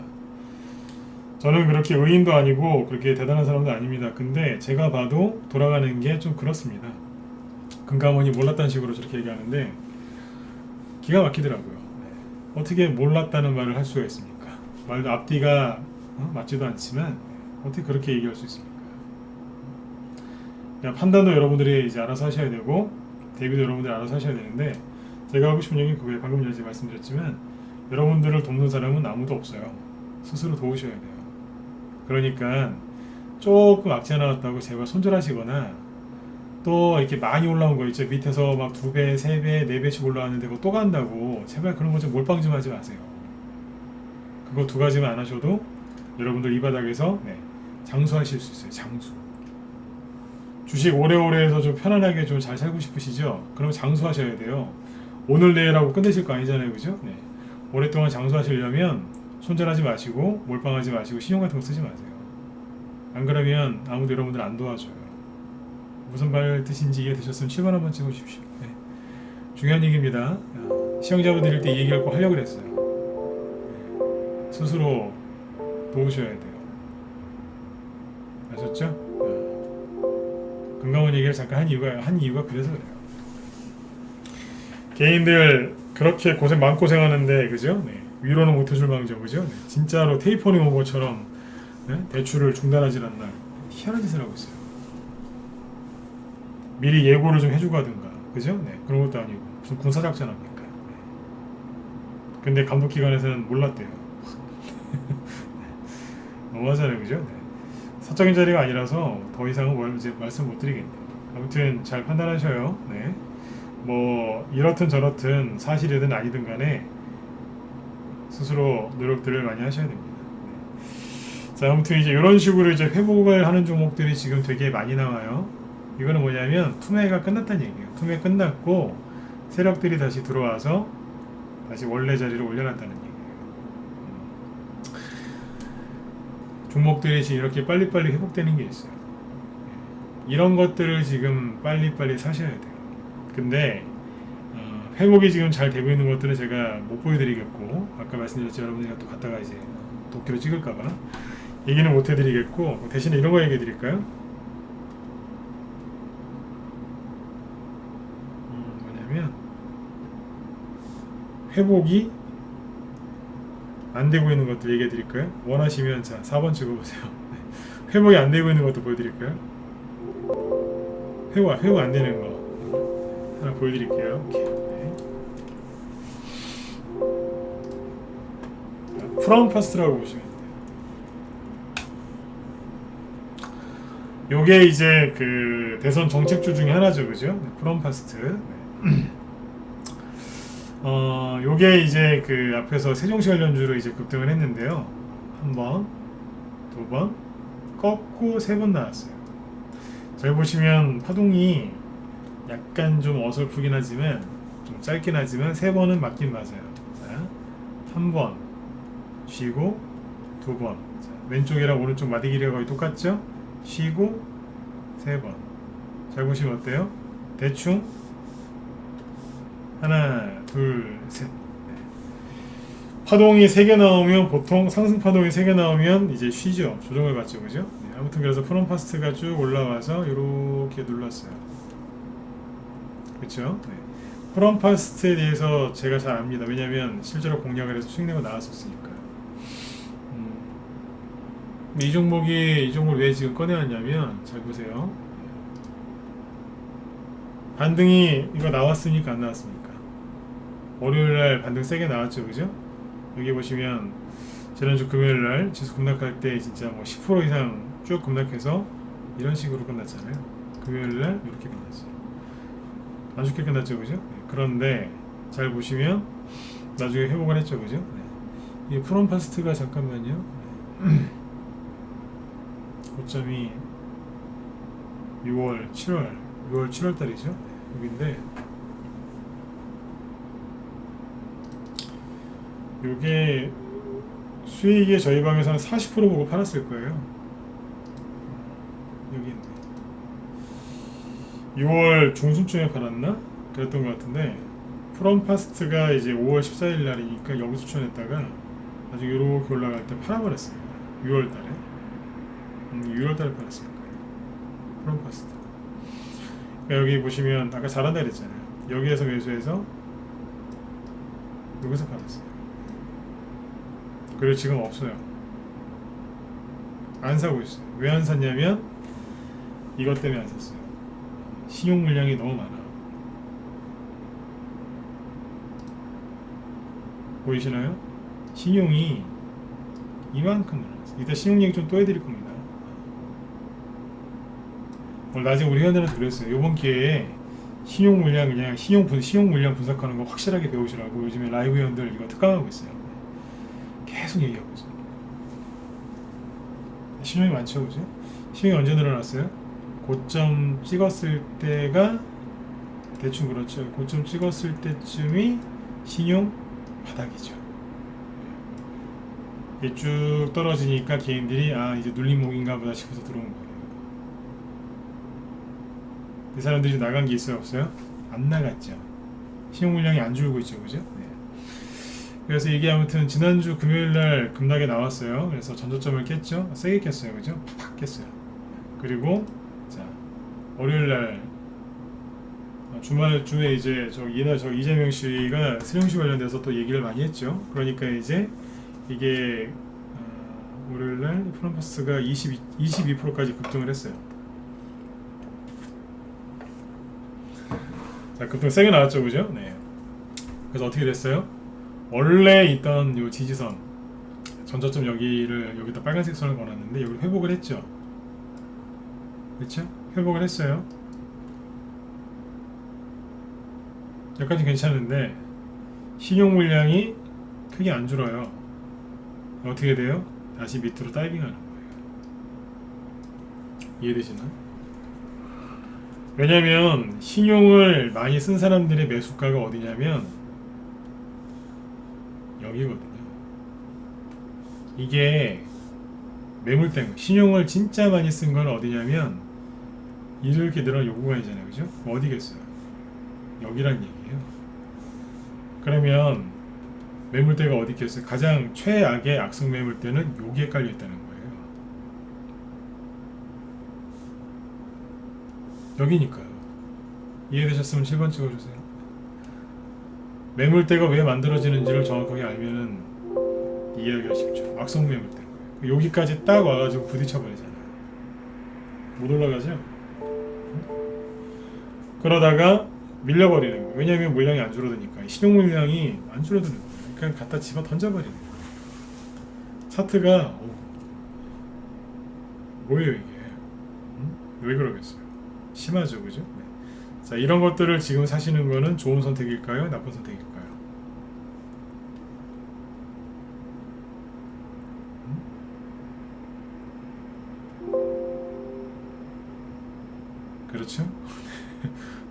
A: 저는 그렇게 의인도 아니고 그렇게 대단한 사람도 아닙니다. 근데 제가 봐도 돌아가는 게 좀 그렇습니다. 금감원이 몰랐다는 식으로 저렇게 얘기하는데 기가 막히더라고요. 네. 어떻게 몰랐다는 말을 할 수가 있습니까? 말도 앞뒤가 맞지도 않지만 어떻게 그렇게 얘기할 수 있습니까? 판단도 여러분들이 이제 알아서 하셔야 되고 대비도 여러분들이 알아서 하셔야 되는데 제가 하고 싶은 얘기는 그게 방금 전에 말씀드렸지만 여러분들을 돕는 사람은 아무도 없어요. 스스로 도우셔야 돼요. 그러니까 조금 악재 나왔다고 제발 손절하시거나 또 이렇게 많이 올라온 거 있죠. 밑에서 막 2배, 3배, 4배씩 올라왔는데 그거 또 간다고 제발 그런 거 좀 몰빵 좀 하지 마세요. 그거 2가지만 안 하셔도 여러분들 이 바닥에서 장수하실 수 있어요. 장수. 주식 오래오래 해서 좀 편안하게 좀 잘 살고 싶으시죠? 그럼 장수하셔야 돼요. 오늘 내일하고 끝내실 거 아니잖아요. 그죠? 네. 오랫동안 장수하시려면 손절하지 마시고 몰빵하지 마시고 신용 같은 거 쓰지 마세요. 안 그러면 아무도 여러분들 안 도와줘요. 무슨 말 뜻인지 이해되셨으면 7번 한번 찍어주십시오. 네. 중요한 얘기입니다. 시험자분 드릴 때 이 얘기를 꼭 하려고 그랬어요. 네. 스스로 도우셔야 돼요. 아셨죠? 금감원 얘기를 잠깐 한 이유가 그래서 그래요. 개인들 그렇게 마음고생하는데 그죠? 네. 위로는 못해줄 망정 그죠? 네. 진짜로 테이퍼링 온 것처럼 대출을 중단하지 않나 희한한 짓을 하고 있어요. 미리 예고를 좀 해주고 하든가 그죠? 네. 그런 것도 아니고 무슨 군사작전 합니까? 네. 근데 감독기관에서는 몰랐대요. 너무하잖아요 그죠? 네. 사적인 자리가 아니라서 더 이상은 이제 말씀 못 드리겠네요. 아무튼 잘 판단하셔요. 네. 뭐 이렇든 저렇든 사실이든 아니든 간에 스스로 노력들을 많이 하셔야 됩니다. 네. 자, 아무튼 이제 이런 식으로 이제 회복을 하는 종목들이 지금 되게 많이 나와요. 이거는 뭐냐면 투매가 끝났다는 얘기예요. 투매 끝났고 세력들이 다시 들어와서 다시 원래 자리를 올려놨다는 얘기예요. 종목들이 지금 이렇게 빨리빨리 회복되는 게 있어요. 이런 것들을 지금 빨리빨리 사셔야 돼요. 근데 회복이 지금 잘 되고 있는 것들은 제가 못 보여드리겠고 아까 말씀드렸죠. 여러분들이 또 갔다가 이제 도끼로 찍을까봐 얘기는 못 해드리겠고 대신에 이런 거 얘기해 드릴까요? 뭐냐면 회복이 안 되고 있는 것들 얘기해 드릴까요? 원하시면 자 4번 찍어보세요. 회복이 안 되고 있는 것도 보여드릴까요? 회복 안 되는 거 하나 보여드릴게요. 네. 프라운파스트라고 보시면 돼요. 요게 이제 그 대선 정책주 중에 하나죠, 그죠? 프라운파스트. 네. 요게 이제 그 앞에서 세종시 관련주로 이제 급등을 했는데요. 한 번, 두 번, 꺾고 3번 나왔어요. 잘 보시면 파동이 약간 좀 어설프긴 하지만 좀 짧긴 하지만 3번은 맞긴 맞아요. 자, 한 번 쉬고 2번. 자, 왼쪽이랑 오른쪽 마디 길이가 거의 똑같죠? 쉬고 3번. 잘 보시면 어때요? 대충 하나, 둘, 셋. 네. 파동이 3개 나오면 보통 상승 파동이 3개 나오면 이제 쉬죠. 조정을 받죠, 그죠? 네, 아무튼 그래서 프롬파스트가 쭉 올라와서 이렇게 눌렀어요. 그렇죠? 네. 프롬파스트에 대해서 제가 잘 압니다. 왜냐면 실제로 공략을 해서 수익 내고 나왔었으니까요. 근데 이 종목을 왜 지금 꺼내왔냐면 잘 보세요. 반등이 이거 나왔습니까 안 나왔습니까? 월요일날 반등 세게 나왔죠, 그죠? 여기 보시면 지난주 금요일날 지수 급락할 때 진짜 뭐 10% 이상 쭉 급락해서 이런 식으로 끝났잖아요. 금요일날 이렇게 끝났어요. 안 좋게 끝났죠, 그죠? 네. 그런데 잘 보시면 나중에 회복을 했죠, 그죠? 네. 이 프롬파스트가 잠깐만요. 네. 고점이 6월 7월 달이죠. 네. 여기인데 요게 수익에 저희 방에서는 40% 보고 팔았을 거예요. 여기 있네. 6월 중순쯤에 팔았나? 그랬던 것 같은데 프롬파스트가 이제 5월 14일 날이니까 여기 추천했다가 나중에 이렇게 올라갈 때 팔아버렸어요. 6월 달에 6월 달에 팔았을 거예요. 프롬파스트. 그러니까 여기 보시면 아까 잘한다 그랬잖아요. 여기에서 매수해서 여기서 팔았어요. 그리고 지금 없어요. 안 사고 있어요. 왜 안 샀냐면 이것 때문에 안 샀어요. 신용 물량이 너무 많아. 보이시나요? 신용이 이만큼 늘어났어요. 이따 신용 얘기 좀 또 해드릴 겁니다. 오늘 낮에 우리 회원들한테 그랬어요. 이번 기회에 신용 물량 그냥 신용 물량 분석하는 거 확실하게 배우시라고 요즘에 라이브 회원들 이거 특강하고 있어요. 계속 얘기하고 있어요. 신용이 많죠, 그죠? 신용이 언제 늘어났어요? 고점 찍었을 때가 대충 그렇죠. 고점 찍었을 때쯤이 신용 바닥이죠. 이게 쭉 떨어지니까 개인들이 아 이제 눌림목인가 보다 싶어서 들어온 거예요. 이 사람들이 나간 게 있어요, 없어요? 안 나갔죠. 신용 물량이 안 줄고 있죠, 그죠? 네. 그래서 이게 아무튼 지난주 금요일날 급락에 나왔어요. 그래서 전저점을 깼죠. 세게 깼어요, 그죠? 팍 깼어요. 그리고 자 월요일날 주말쯤에 이제 저 이재명 씨가 세종시 관련돼서 또 얘기를 많이 했죠. 그러니까 이제 이게 월요일날 프롬파스가 22%까지 급등을 했어요. 자, 급등 세게 나왔죠, 그죠? 네. 그래서 어떻게 됐어요? 원래 있던 요 지지선 전저점 여기다 빨간색 선을 걸었는데 여기를 회복을 했죠. 그렇죠? 회복을 했어요. 여기까지 괜찮은데 신용 물량이 크게 안 줄어요. 어떻게 돼요? 다시 밑으로 다이빙하는 거예요. 이해되시나? 왜냐면 신용을 많이 쓴 사람들의 매수가가 어디냐면 여기거든요. 이게 매물대 신용을 진짜 많이 쓴 건 어디냐면 이렇게 늘어난 요 구간이잖아요, 그죠? 어디겠어요? 여기란 얘기예요. 그러면 매물대가 어디 있겠어요? 가장 최악의 악성 매물대는 여기에 깔려 있다는 거예요. 여기니까요. 이해되셨으면 7번 찍어주세요. 매물대가 왜 만들어지는지를 정확하게 알면은 이해하기가 쉽죠. 악성 매물대인 거예요. 여기까지 딱 와가지고 부딪혀버리잖아요. 못 올라가죠? 그러다가 밀려버리는 거예요. 왜냐하면 물량이 안 줄어드니까. 신용 물량이 안 줄어드는 거예요. 그냥 갖다 집어 던져버리는 거예요. 차트가 뭐예요 이게? 왜 그러겠어요? 심하죠, 그죠? 네. 자, 이런 것들을 지금 사시는 거는 좋은 선택일까요? 나쁜 선택일까요? 그렇죠?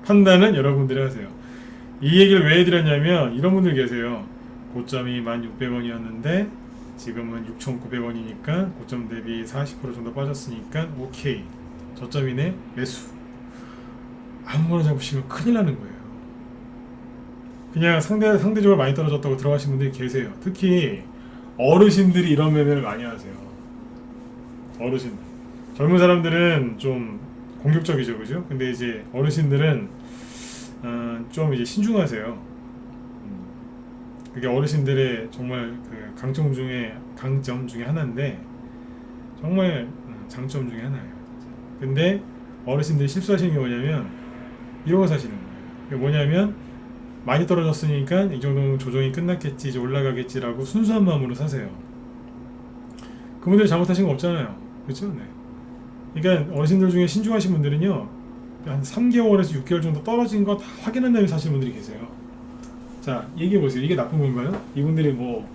A: 판단은 여러분들이 하세요. 이 얘기를 왜 해드렸냐면 이런 분들 계세요. 고점이 1,600원이었는데 지금은 6,900원이니까 고점 대비 40% 정도 빠졌으니까 오케이, 저점이네, 매수. 아무거나 잡으시면 큰일 나는 거예요. 그냥 상대적으로 많이 떨어졌다고 들어가신 분들이 계세요. 특히 어르신들이 이런 매매를 많이 하세요. 어르신들. 젊은 사람들은 좀 공격적이죠, 그죠? 근데 이제 어르신들은 좀 이제 신중하세요. 그게 어르신들의 정말 그 강점 중에 하나인데 정말 장점 중에 하나예요. 근데 어르신들이 실수하시는 게 뭐냐면 이러고 사시는 거예요. 그게 뭐냐면 많이 떨어졌으니까 이 정도면 조정이 끝났겠지, 이제 올라가겠지라고 순수한 마음으로 사세요. 그분들이 잘못하신 거 없잖아요. 그렇죠? 네. 그러니까 어르신들 중에 신중하신 분들은요, 한 3개월에서 6개월 정도 떨어진 거 다 확인한 다음에 사시는 분들이 계세요. 자, 얘기해 보세요. 이게 나쁜 건가요? 이분들이 뭐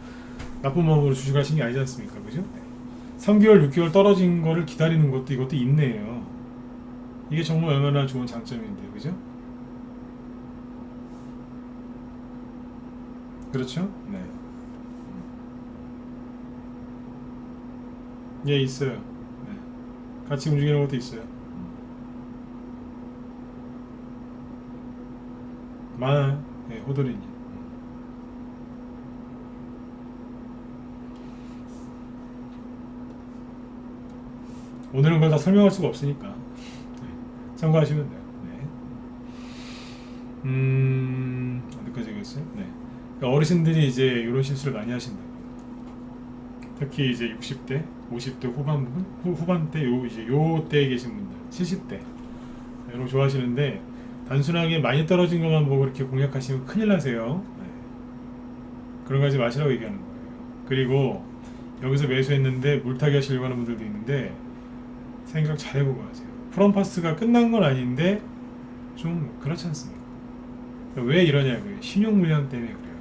A: 나쁜 마음으로 주식을 하신 게 아니지 않습니까? 그죠? 3개월, 6개월 떨어진 거를 기다리는 것도 이것도 인내예요. 이게 정말 얼마나 좋은 장점인데, 그죠? 그렇죠? 네. 예, 있어요. 네. 같이 움직이는 것도 있어요. 많아요. 네, 호돌이님. 오늘은 그걸 다 설명할 수가 없으니까 참고하시면 돼요. 네. 어디까지 얘기했어요? 네. 그러니까 어르신들이 이제 이런 실수를 많이 하신다고. 특히 이제 60대, 50대 후반대 이제 요 때에 계신 분들, 70대 이런 거 좋아하시는데 단순하게 많이 떨어진 것만 보고 이렇게 공략하시면 큰일 나세요. 네. 그런 거 하지 마시라고 얘기하는 거예요. 그리고 여기서 매수했는데 물타기 하시려고 하는 분들도 있는데 생각 잘 해보고 하세요. 프롬파스가 끝난 건 아닌데 좀 그렇지 않습니까? 왜 이러냐고요. 신용 물량 때문에 그래요.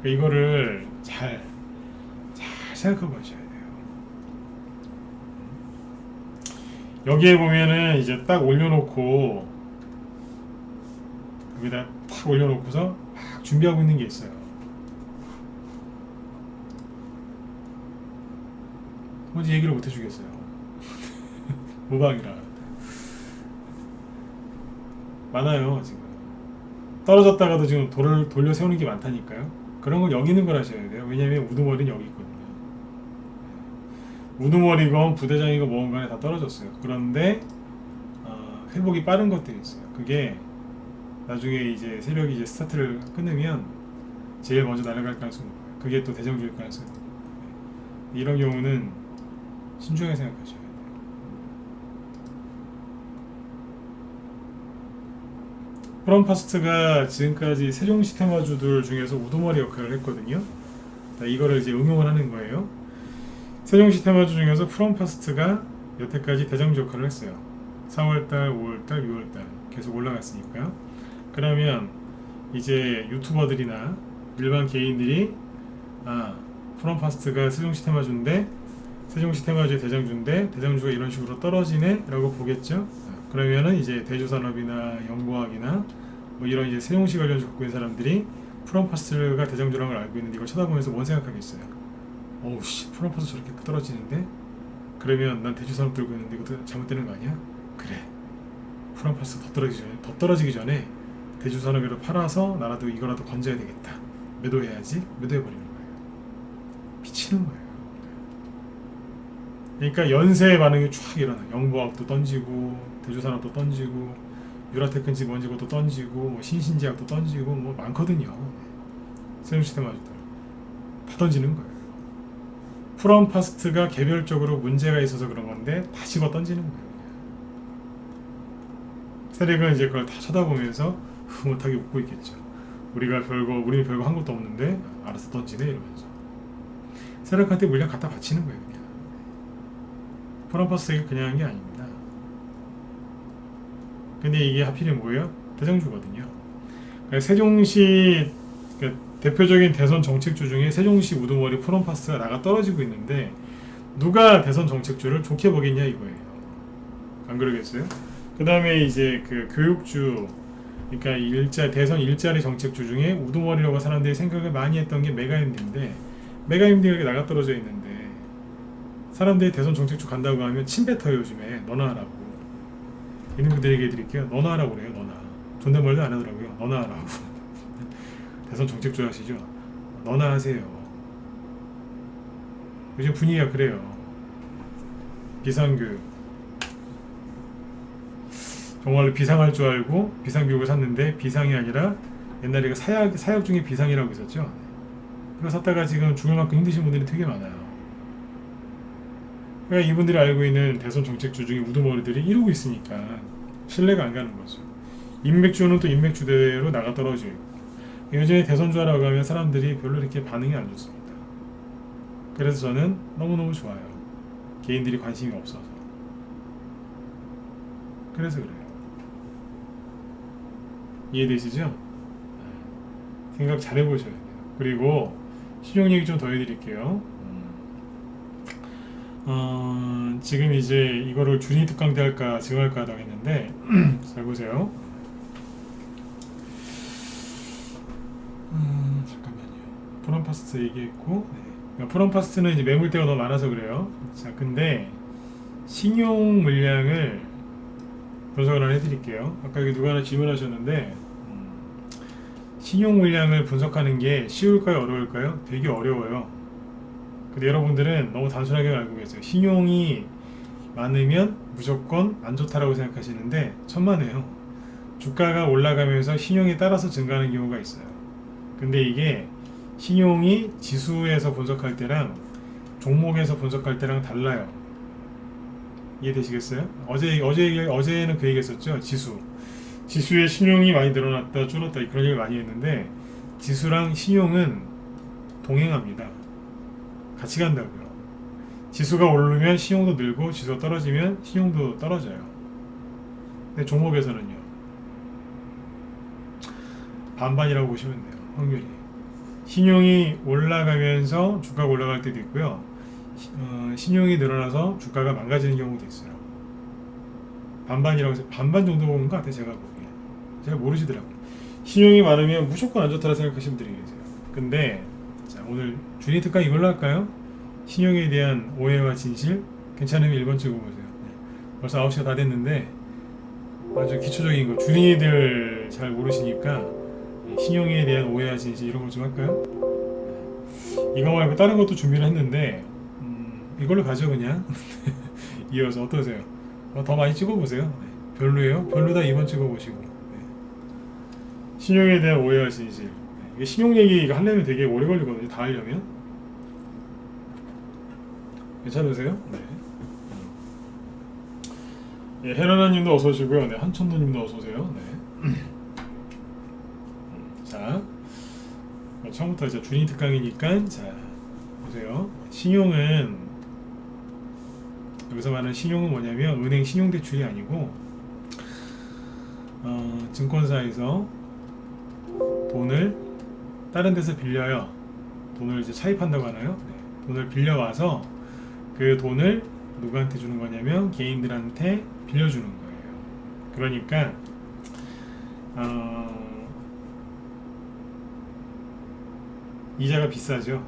A: 그러니까 이거를 잘 생각하고 하셔야 돼요. 여기에 보면은 이제 딱 올려놓고 여기다 탁 올려놓고서 막 준비하고 있는 게 있어요. 뭔지 얘기를 못 해주겠어요. 모방이라 많아요 지금. 떨어졌다가도 지금 돌려 세우는 게 많다니까요. 그런 건 여기 있는 걸 하셔야 돼요. 왜냐면 우두머리는 여기 있거든요. 우두머리건 부대장이건 뭐건 간에 다 떨어졌어요. 그런데 회복이 빠른 것들이 있어요. 그게 나중에 이제 세력이 이제 스타트를 끊으면 제일 먼저 날아갈 가능성이 높아요. 그게 또 대정주일 가능성이 높아요. 이런 경우는 신중하게 생각하셔야 돼요. 프롬파스트가 지금까지 세종시스템화주들 중에서 우두머리 역할을 했거든요. 이거를 이제 응용을 하는 거예요. 세종시스템화주 중에서 프롬파스트가 여태까지 대장주 역할을 했어요. 4월달, 5월달, 6월달 계속 올라갔으니까요. 그러면 이제 유튜버들이나 일반 개인들이 프롬파스트가 세종시스템화주인데 세종시스템화주의 대장주인데 대장주가 이런 식으로 떨어지네 라고 보겠죠. 그러면은 이제 대주산업이나 영과학이나 뭐 이런 이제 세종시 관련주 갖고 있는 사람들이 프롬파스트가 대장주라는 걸 알고 있는데 이걸 쳐다보면서 뭔 생각하겠어요? 어우 씨, 프롬파스트 저렇게 떨어지는데? 그러면 난 대주산업 들고 있는데 이것도 잘못되는 거 아니야? 그래, 프롬파스트 더 떨어지기 전에 대주산업이라도 팔아서 나라도 이거라도 건져야 되겠다. 매도해야지. 매도해버리는 거예요. 미치는 거예요. 그러니까 연쇄 반응이 쫙 일어나. 영보학도 던지고 대주산업도 던지고 유라테크인지 뭔지 그것도 던지고 뭐 신신제약도 던지고 뭐 많거든요. 세종시스템화주들 다 던지는 거예요. 프롬파스트가 개별적으로 문제가 있어서 그런 건데 다 집어 던지는 거예요. 세력은 이제 그걸 다 쳐다보면서 흐뭇하게 웃고 있겠죠. 우리는 별거 한 것도 없는데 알아서 던지네 이러면서 세력한테 물량 갖다 바치는 거예요. 그냥 프롬파스트가 그냥 한 게 아닙니다. 근데 이게 하필이면 뭐예요? 대장주거든요. 그러니까 세종시 그러니까 대표적인 대선 정책주 중에 세종시 우두머리 프롬파스가 나가 떨어지고 있는데 누가 대선 정책주를 좋게 보겠냐 이거예요. 안 그러겠어요? 그 다음에 이제 그 교육주, 그러니까 대선 일자리 정책주 중에 우두머리라고 사람들이 생각을 많이 했던 게 메가임대인데 메가임대가 나가 떨어져 있는데 사람들이 대선 정책주 간다고 하면 침뱉어요. 요즘에 너나 하라고. 있는 그대로 얘기해 드릴게요. 너나 하라고 그래요. 너나. 존댓말도 안 하더라고요. 너나 하라고. 대선 정책주 하시죠? 너나 하세요. 요즘 분위기가 그래요. 비상교육. 정말로 비상할 줄 알고 비상기록을 샀는데 비상이 아니라 옛날에 사약 중에 비상이라고 있었죠. 그거 샀다가 지금 죽을 만큼 힘드신 분들이 되게 많아요. 그러니까 이분들이 알고 있는 대선 정책주 중에 우두머리들이 이러고 있으니까 신뢰가 안 가는 거죠. 인맥주는 또 인맥주대로 나가 떨어져 있고, 요즘에 대선주하라고 하면 사람들이 별로 이렇게 반응이 안 좋습니다. 그래서 저는 너무너무 좋아요. 개인들이 관심이 없어서. 그래서 그래요. 이해되시죠? 생각 잘 해보셔야 돼요. 그리고 신용 얘기 좀 더 해드릴게요. 지금 이제 이거를 준이 특강대 할까 지금 할까 하다가 했는데 잘 보세요. 잠깐만요. 프롬파스트 얘기했고, 그러니까 프롬파스트는 이제 매물대가 너무 많아서 그래요. 자, 근데 신용 물량을 분석을 하나 해드릴게요. 아까 여기 누가 하나 질문하셨는데, 신용 물량을 분석하는 게 쉬울까요, 어려울까요? 되게 어려워요. 근데 여러분들은 너무 단순하게 알고 계세요. 신용이 많으면 무조건 안 좋다라고 생각하시는데 천만에요. 주가가 올라가면서 신용에 따라서 증가하는 경우가 있어요. 근데 이게 신용이 지수에서 분석할 때랑 종목에서 분석할 때랑 달라요. 이해되시겠어요? 어제는 그 얘기 했었죠. 지수의 신용이 많이 늘어났다 줄었다 그런 얘기를 많이 했는데, 지수랑 신용은 동행합니다. 같이 간다고요. 지수가 오르면 신용도 늘고 지수가 떨어지면 신용도 떨어져요. 근데 종목에서는요, 반반이라고 보시면 돼요. 확률이. 신용이 올라가면서 주가가 올라갈 때도 있고요, 신용이 늘어나서 주가가 망가지는 경우도 있어요. 반반이라고 해서 반반 정도 보는 것 같아요. 제가 보기에. 제가 모르시더라고요. 신용이 많으면 무조건 안 좋다고 생각하시는 분들이 계세요. 근데 자, 오늘 준이 특강 이걸로 할까요? 신용에 대한 오해와 진실. 괜찮으면 1번 찍어보세요. 벌써 9시가 다 됐는데 아주 기초적인 거, 준이들 잘 모르시니까 신용에 대한 오해와 진실 이런 거 좀 할까요? 이거 말고 다른 것도 준비를 했는데 이걸로 가죠 그냥. 이어서 어떠세요? 더 많이 찍어보세요. 별로예요? 별로다 2번 찍어보시고. 신용에 대한 오해와 진실. 이게 신용 얘기 이거 하려면 되게 오래 걸리거든요. 다 하려면. 괜찮으세요? 네. 예, 헤라나님도 어서 오시고요. 네, 한천도님도 어서 오세요. 네. 자, 처음부터 이제 준이 특강이니까 자 보세요. 신용은, 여기서 말하는 신용은 뭐냐면 은행 신용대출이 아니고 증권사에서 돈을 다른 데서 빌려요. 돈을 이제 차입한다고 하나요? 네. 돈을 빌려와서 그 돈을 누구한테 주는 거냐면 개인들한테 빌려주는 거예요. 그러니까 이자가 비싸죠.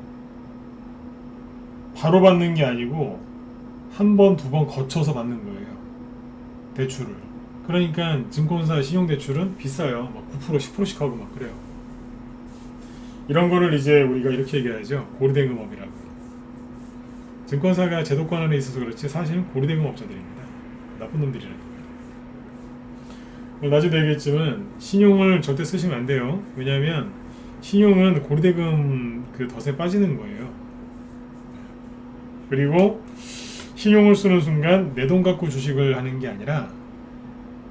A: 바로 받는 게 아니고 한 번, 두 번 거쳐서 받는 거예요. 대출을. 그러니까 증권사 신용대출은 비싸요. 막 9%, 10%씩 하고 막 그래요. 이런 거를 이제 우리가 이렇게 얘기하죠. 고리대금업이라고. 증권사가 제도권 안에 있어서 그렇지 사실은 고리대금업자들입니다. 나쁜 놈들이라고요. 나중에도 얘기했지만 신용을 절대 쓰시면 안 돼요. 왜냐하면 신용은 고리대금 그 덫에 빠지는 거예요. 그리고 신용을 쓰는 순간 내 돈 갖고 주식을 하는 게 아니라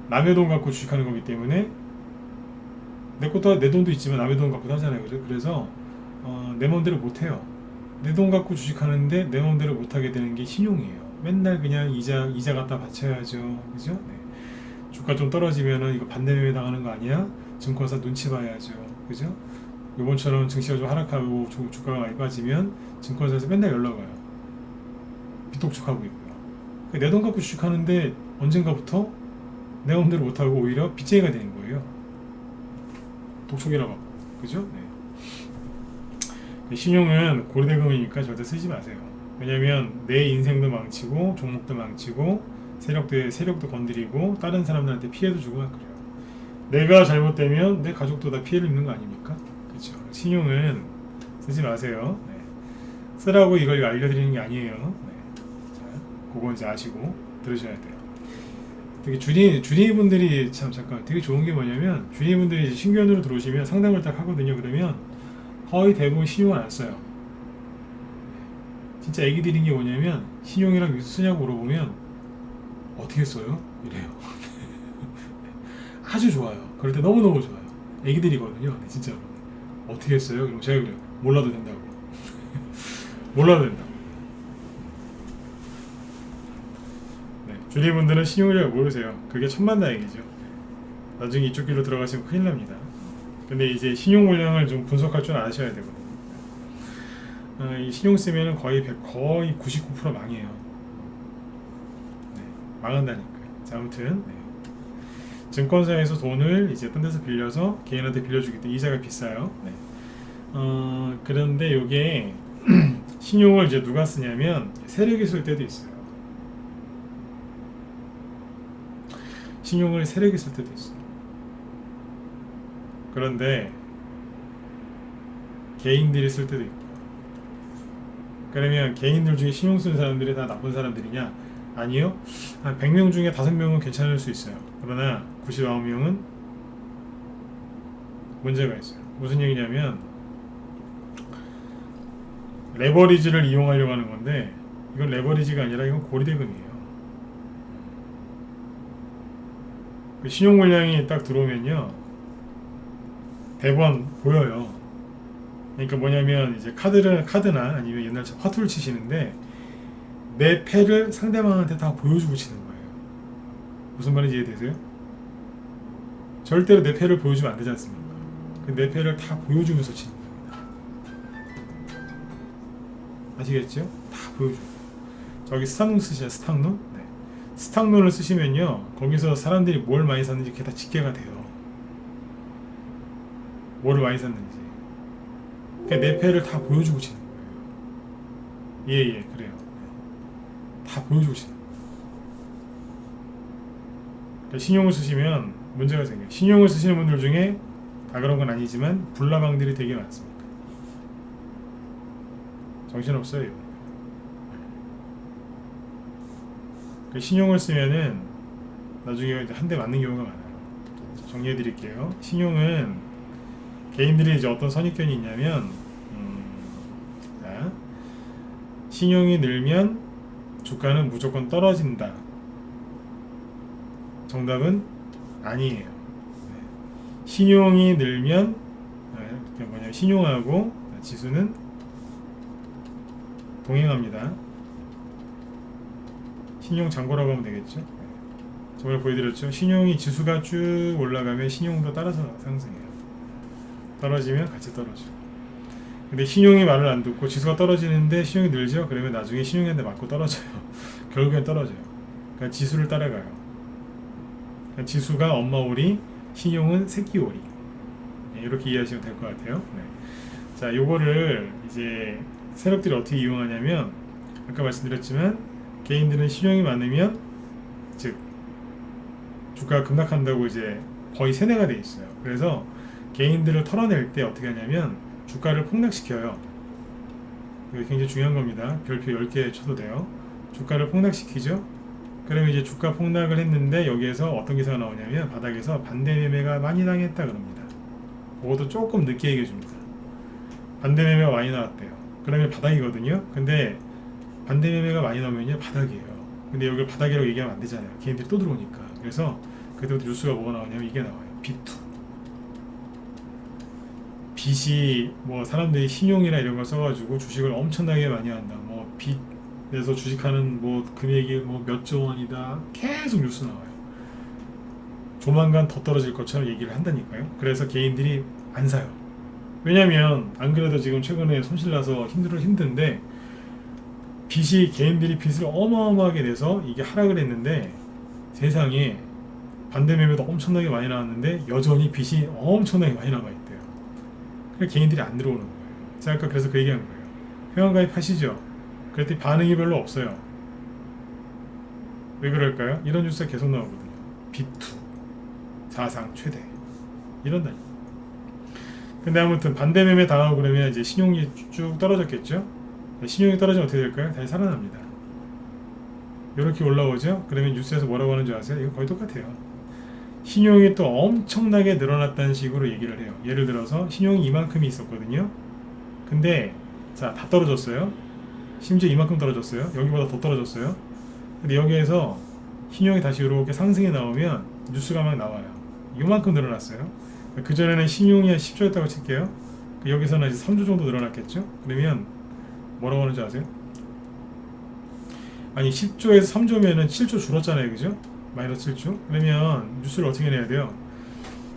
A: 남의 돈 갖고 주식하는 거기 때문에, 내 것도 내 돈도 있지만 남의 돈 갖고도 하잖아요. 그래서 내 마음대로 못 해요. 내 돈 갖고 주식하는데 내 마음대로 못 하게 되는 게 신용이에요. 맨날 그냥 이자 갖다 바쳐야죠. 그죠? 네. 주가 좀 떨어지면은 이거 반대매매 당하는 거 아니야? 증권사 눈치 봐야죠. 그죠? 이번처럼 증시가 좀 하락하고 주가가 많이 빠지면 증권사에서 맨날 연락 와요. 비독촉하고 있고요. 내 돈 갖고 주식하는데 언젠가부터 내 마음대로 못하고 오히려 빚쟁이가 되는 거예요. 독촉이라고 하고. 그죠? 네. 신용은 고리대금이니까 절대 쓰지 마세요. 왜냐면 내 인생도 망치고 종목도 망치고 세력도 건드리고 다른 사람들한테 피해도 주고 막 그래요. 내가 잘못되면 내 가족도 다 피해를 입는 거 아닙니까? 그렇죠. 신용은 쓰지 마세요. 네. 쓰라고 이걸 알려드리는 게 아니에요. 네. 자, 그거 이제 아시고 들으셔야 돼요. 되게 주린이 분들이 참 잠깐 되게 좋은 게 뭐냐면 주린이 분들이 신규원으로 들어오시면 상담을 딱 하거든요. 그러면 거의 대부분 신용을 안 써요. 진짜 애기들인 게 뭐냐면 신용이랑 위수 쓰냐고 물어보면 어떻게 써요? 이래요. 아주 좋아요. 그럴 때 너무너무 좋아요. 애기들이거든요. 네, 진짜로. 어떻게 했어요? 그럼 제가 그래요. 몰라도 된다고. 몰라도 된다고. 네, 주리분들은 신용을 잘 모르세요. 그게 천만다행이죠. 나중에 이쪽 길로 들어가시면 큰일 납니다. 근데 이제 신용 물량을 좀 분석할 줄 아셔야 되거든요. 이 신용 쓰면 거의 99% 망해요. 네, 망한다니까요. 자, 아무튼 네. 증권사에서 돈을 이제 딴 데서 빌려서 개인한테 빌려주기 때문에 이자가 비싸요. 네. 그런데 이게 신용을 이제 누가 쓰냐면 세력이 쓸 때도 있어요. 신용을 세력이 쓸 때도 있어요. 그런데 개인들이 쓸 때도 있고. 그러면 개인들 중에 신용 쓰는 사람들이 다 나쁜 사람들이냐? 아니요. 한 100명 중에 5명은 괜찮을 수 있어요. 그러나 99명은 문제가 있어요. 무슨 얘기냐면 레버리지를 이용하려고 하는 건데 이건 레버리지가 아니라 이건 고리대금이에요. 신용 물량이 딱 들어오면요 대번 보여요. 그러니까 뭐냐면 이제 카드나 아니면 옛날 화투를 치시는데 내 패를 상대방한테 다 보여주고 치는 거예요. 무슨 말인지 이해되세요? 절대로 내 패를 보여주면 안 되지 않습니까? 내 패를 다 보여주면서 치는 겁니다. 아시겠죠? 다 보여줘요. 저기 스탁눈 쓰시죠? 스탁눈? 네. 스탁눈을 쓰시면요 거기서 사람들이 뭘 많이 샀는지 그게 다 집계가 돼요. 뭐를 많이 샀는지. 그러니까 내 패를 다 보여주고 치는 거예요. 예, 그래요. 다 보여주고 치는 거예요. 그러니까 신용을 쓰시면 문제가 생겨요. 신용을 쓰시는 분들 중에 다 그런 건 아니지만 불나방들이 되게 많습니다. 정신없어요. 그러니까 신용을 쓰면은 나중에 한 대 맞는 경우가 많아요. 정리해 드릴게요. 신용은 개인들이 이제 어떤 선입견이 있냐면 자, 신용이 늘면 주가는 무조건 떨어진다. 정답은 아니에요. 네. 신용이 늘면 신용하고 지수는 동행합니다. 신용 잔고라고 하면 되겠죠. 저번에 보여드렸죠. 신용이 지수가 쭉 올라가면 신용도 따라서 상승해요. 떨어지면 같이 떨어지고. 근데 신용이 말을 안 듣고 지수가 떨어지는데 신용이 늘죠. 그러면 나중에 신용한테 맞고 떨어져요. 결국엔 떨어져요. 그러니까 지수를 따라가요. 그러니까 지수가 엄마 오리, 신용은 새끼 오리. 네, 이렇게 이해하시면 될 것 같아요. 네. 자, 요거를 이제 세력들이 어떻게 이용하냐면 아까 말씀드렸지만 개인들은 신용이 많으면 즉 주가가 급락한다고 이제 거의 세뇌가 돼 있어요. 그래서 개인들을 털어낼 때 어떻게 하냐면 주가를 폭락시켜요. 이거 굉장히 중요한 겁니다. 별표 10개 쳐도 돼요. 주가를 폭락시키죠. 그러면 이제 주가 폭락을 했는데 여기에서 어떤 기사가 나오냐면 바닥에서 반대 매매가 많이 당했다 그럽니다. 그것도 조금 늦게 얘기해 줍니다. 반대 매매가 많이 나왔대요. 그러면 바닥이거든요. 근데 반대 매매가 많이 나오면요 바닥이에요. 근데 여기를 바닥이라고 얘기하면 안 되잖아요. 개인들이 또 들어오니까. 그래서 그때부터 뉴스가 뭐가 나오냐면 이게 나와요. B2. 빚이 뭐 사람들이 신용이나 이런 걸 써가지고 주식을 엄청나게 많이 한다. 뭐 빚에서 주식하는 뭐 금액이 뭐 몇 조 원이다. 계속 뉴스 나와요. 조만간 더 떨어질 것처럼 얘기를 한다니까요. 그래서 개인들이 안 사요. 왜냐면 안 그래도 지금 최근에 손실나서 힘든데 빚이 개인들이 빚을 어마어마하게 내서 이게 하락을 했는데 세상에 반대 매매도 엄청나게 많이 나왔는데 여전히 빚이 엄청나게 많이 남아있대요. 그래서 개인들이 안 들어오는 거예요. 제가 아까 그래서 그 얘기한 거예요. 회원가입 하시죠? 그랬더니 반응이 별로 없어요. 왜 그럴까요? 이런 뉴스가 계속 나오거든요. B2 사상 최대 이런다니. 근데 아무튼 반대 매매 당하고 그러면 이제 신용이 쭉 떨어졌겠죠? 신용이 떨어지면 어떻게 될까요? 다시 살아납니다. 이렇게 올라오죠. 그러면 뉴스에서 뭐라고 하는지 아세요? 이거 거의 똑같아요. 신용이 또 엄청나게 늘어났다는 식으로 얘기를 해요. 예를 들어서 신용이 이만큼이 있었거든요. 근데 자, 다 떨어졌어요. 심지어 이만큼 떨어졌어요. 여기보다 더 떨어졌어요. 근데 여기에서 신용이 다시 이렇게 상승해 나오면 뉴스가 막 나와요. 이만큼 늘어났어요. 그전에는 신용이 한 10조였다고 칠게요. 여기서는 이제 3조 정도 늘어났겠죠. 그러면 뭐라고 하는지 아세요? 아니 10조에서 3조면은 7조 줄었잖아요. 그죠? 마이너스 7조. 그러면 뉴스를 어떻게 내야 돼요?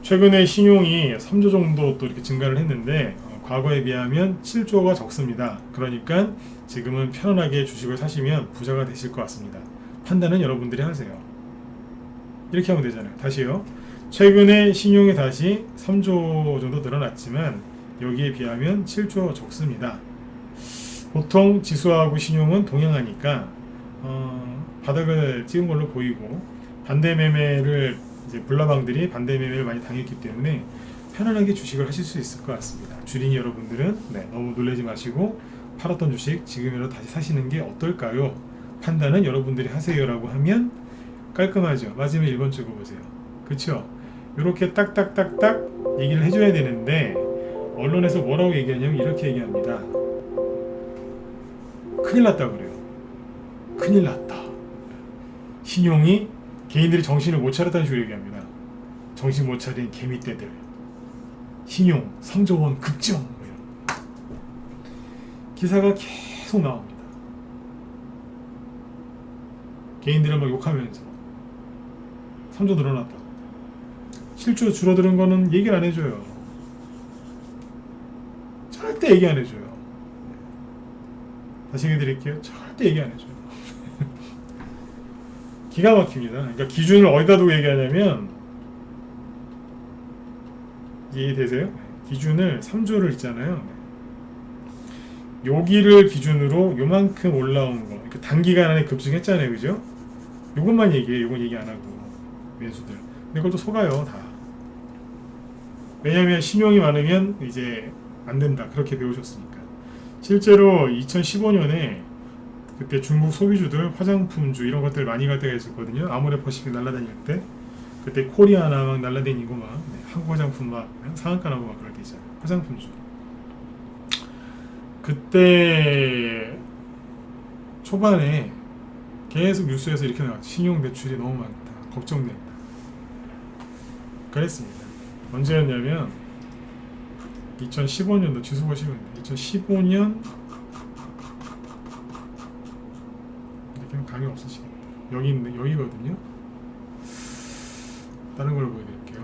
A: 최근에 신용이 3조 정도 또 이렇게 증가를 했는데 과거에 비하면 7조가 적습니다. 그러니까 지금은 편안하게 주식을 사시면 부자가 되실 것 같습니다. 판단은 여러분들이 하세요. 이렇게 하면 되잖아요. 다시요. 최근에 신용이 다시 3조 정도 늘어났지만 여기에 비하면 7조 적습니다. 보통 지수하고 신용은 동행하니까 바닥을 찍은 걸로 보이고 반대 매매를 이제 불나방들이 반대 매매를 많이 당했기 때문에 편안하게 주식을 하실 수 있을 것 같습니다. 주린 여러분들은 너무 놀라지 마시고 팔았던 주식 지금이라도 다시 사시는 게 어떨까요? 판단은 여러분들이 하세요라고 하면 깔끔하죠. 맞으면 1번 찍어보세요. 그쵸? 이렇게 딱딱딱딱 얘기를 해줘야 되는데 언론에서 뭐라고 얘기하냐면 이렇게 얘기합니다. 큰일 났다 그래요. 큰일 났다. 신용이 개인들이 정신을 못 차렸다는 식으로 얘기합니다. 정신 못 차린 개미떼들. 신용 3조 원 급증. 기사가 계속 나옵니다. 개인들을 막 욕하면서 3조 늘어났다. 실조 줄어드는 거는 얘기를 안 해줘요. 절대 얘기 안 해줘요. 다시 얘기 드릴게요. 절대 얘기 안 해줘요. 기가 막힙니다. 그러니까 기준을 어디다 두고 얘기하냐면 이해되세요? 기준을 3조를 있잖아요. 여기를 기준으로 요만큼 올라온 거, 그러니까 단기간 안에 급증했잖아요, 그죠? 요것만 얘기해요. 요건 얘기 안 하고 매수들. 근데 그것도 속아요, 다. 왜냐하면 신용이 많으면 이제 안 된다. 그렇게 배우셨으니까. 실제로 2015년에 그때 중국 소비주들 화장품주 이런 것들 많이 갈 때가 있었거든요. 아모레퍼시픽 날라다닐 때. 그때 코리아나 막 날라다니고 막 한국 화장품 막 상한가 나고 막 그럴 때 있잖아요. 화장품주. 그때 초반에 계속 뉴스에서 이렇게 나왔죠. 신용 매출이 너무 많다. 걱정된다. 그랬습니다. 언제였냐면 2015년도 지수 보시면 2015년 그냥 감이 없으시겠다. 여기 있는 여기거든요. 다른 걸 보여드릴게요.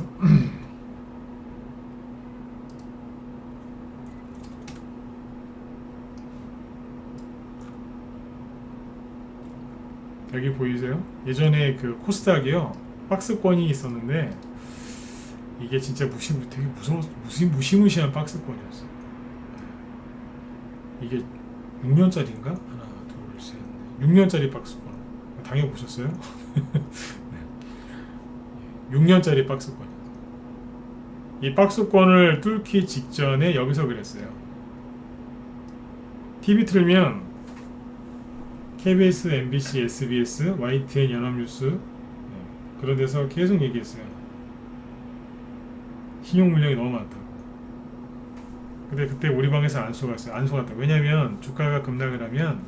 A: 여기 보이세요? 예전에 그 코스닥이요 박스권이 있었는데 이게 진짜 되게 무시무시한 박스권이었어요. 이게 6년짜리인가? 하나, 둘, 셋, 넷. 6년짜리 박스권. 당해보셨어요? 6년짜리 박스권. 이 박스권을 뚫기 직전에 여기서 그랬어요. TV 틀면 KBS, MBC, SBS, YTN, 연합뉴스 그런 데서 계속 얘기했어요. 신용 물량이 너무 많다고. 근데 그때 우리 방에서 안 속았어요. 안 속았다. 왜냐면 주가가 급락을 하면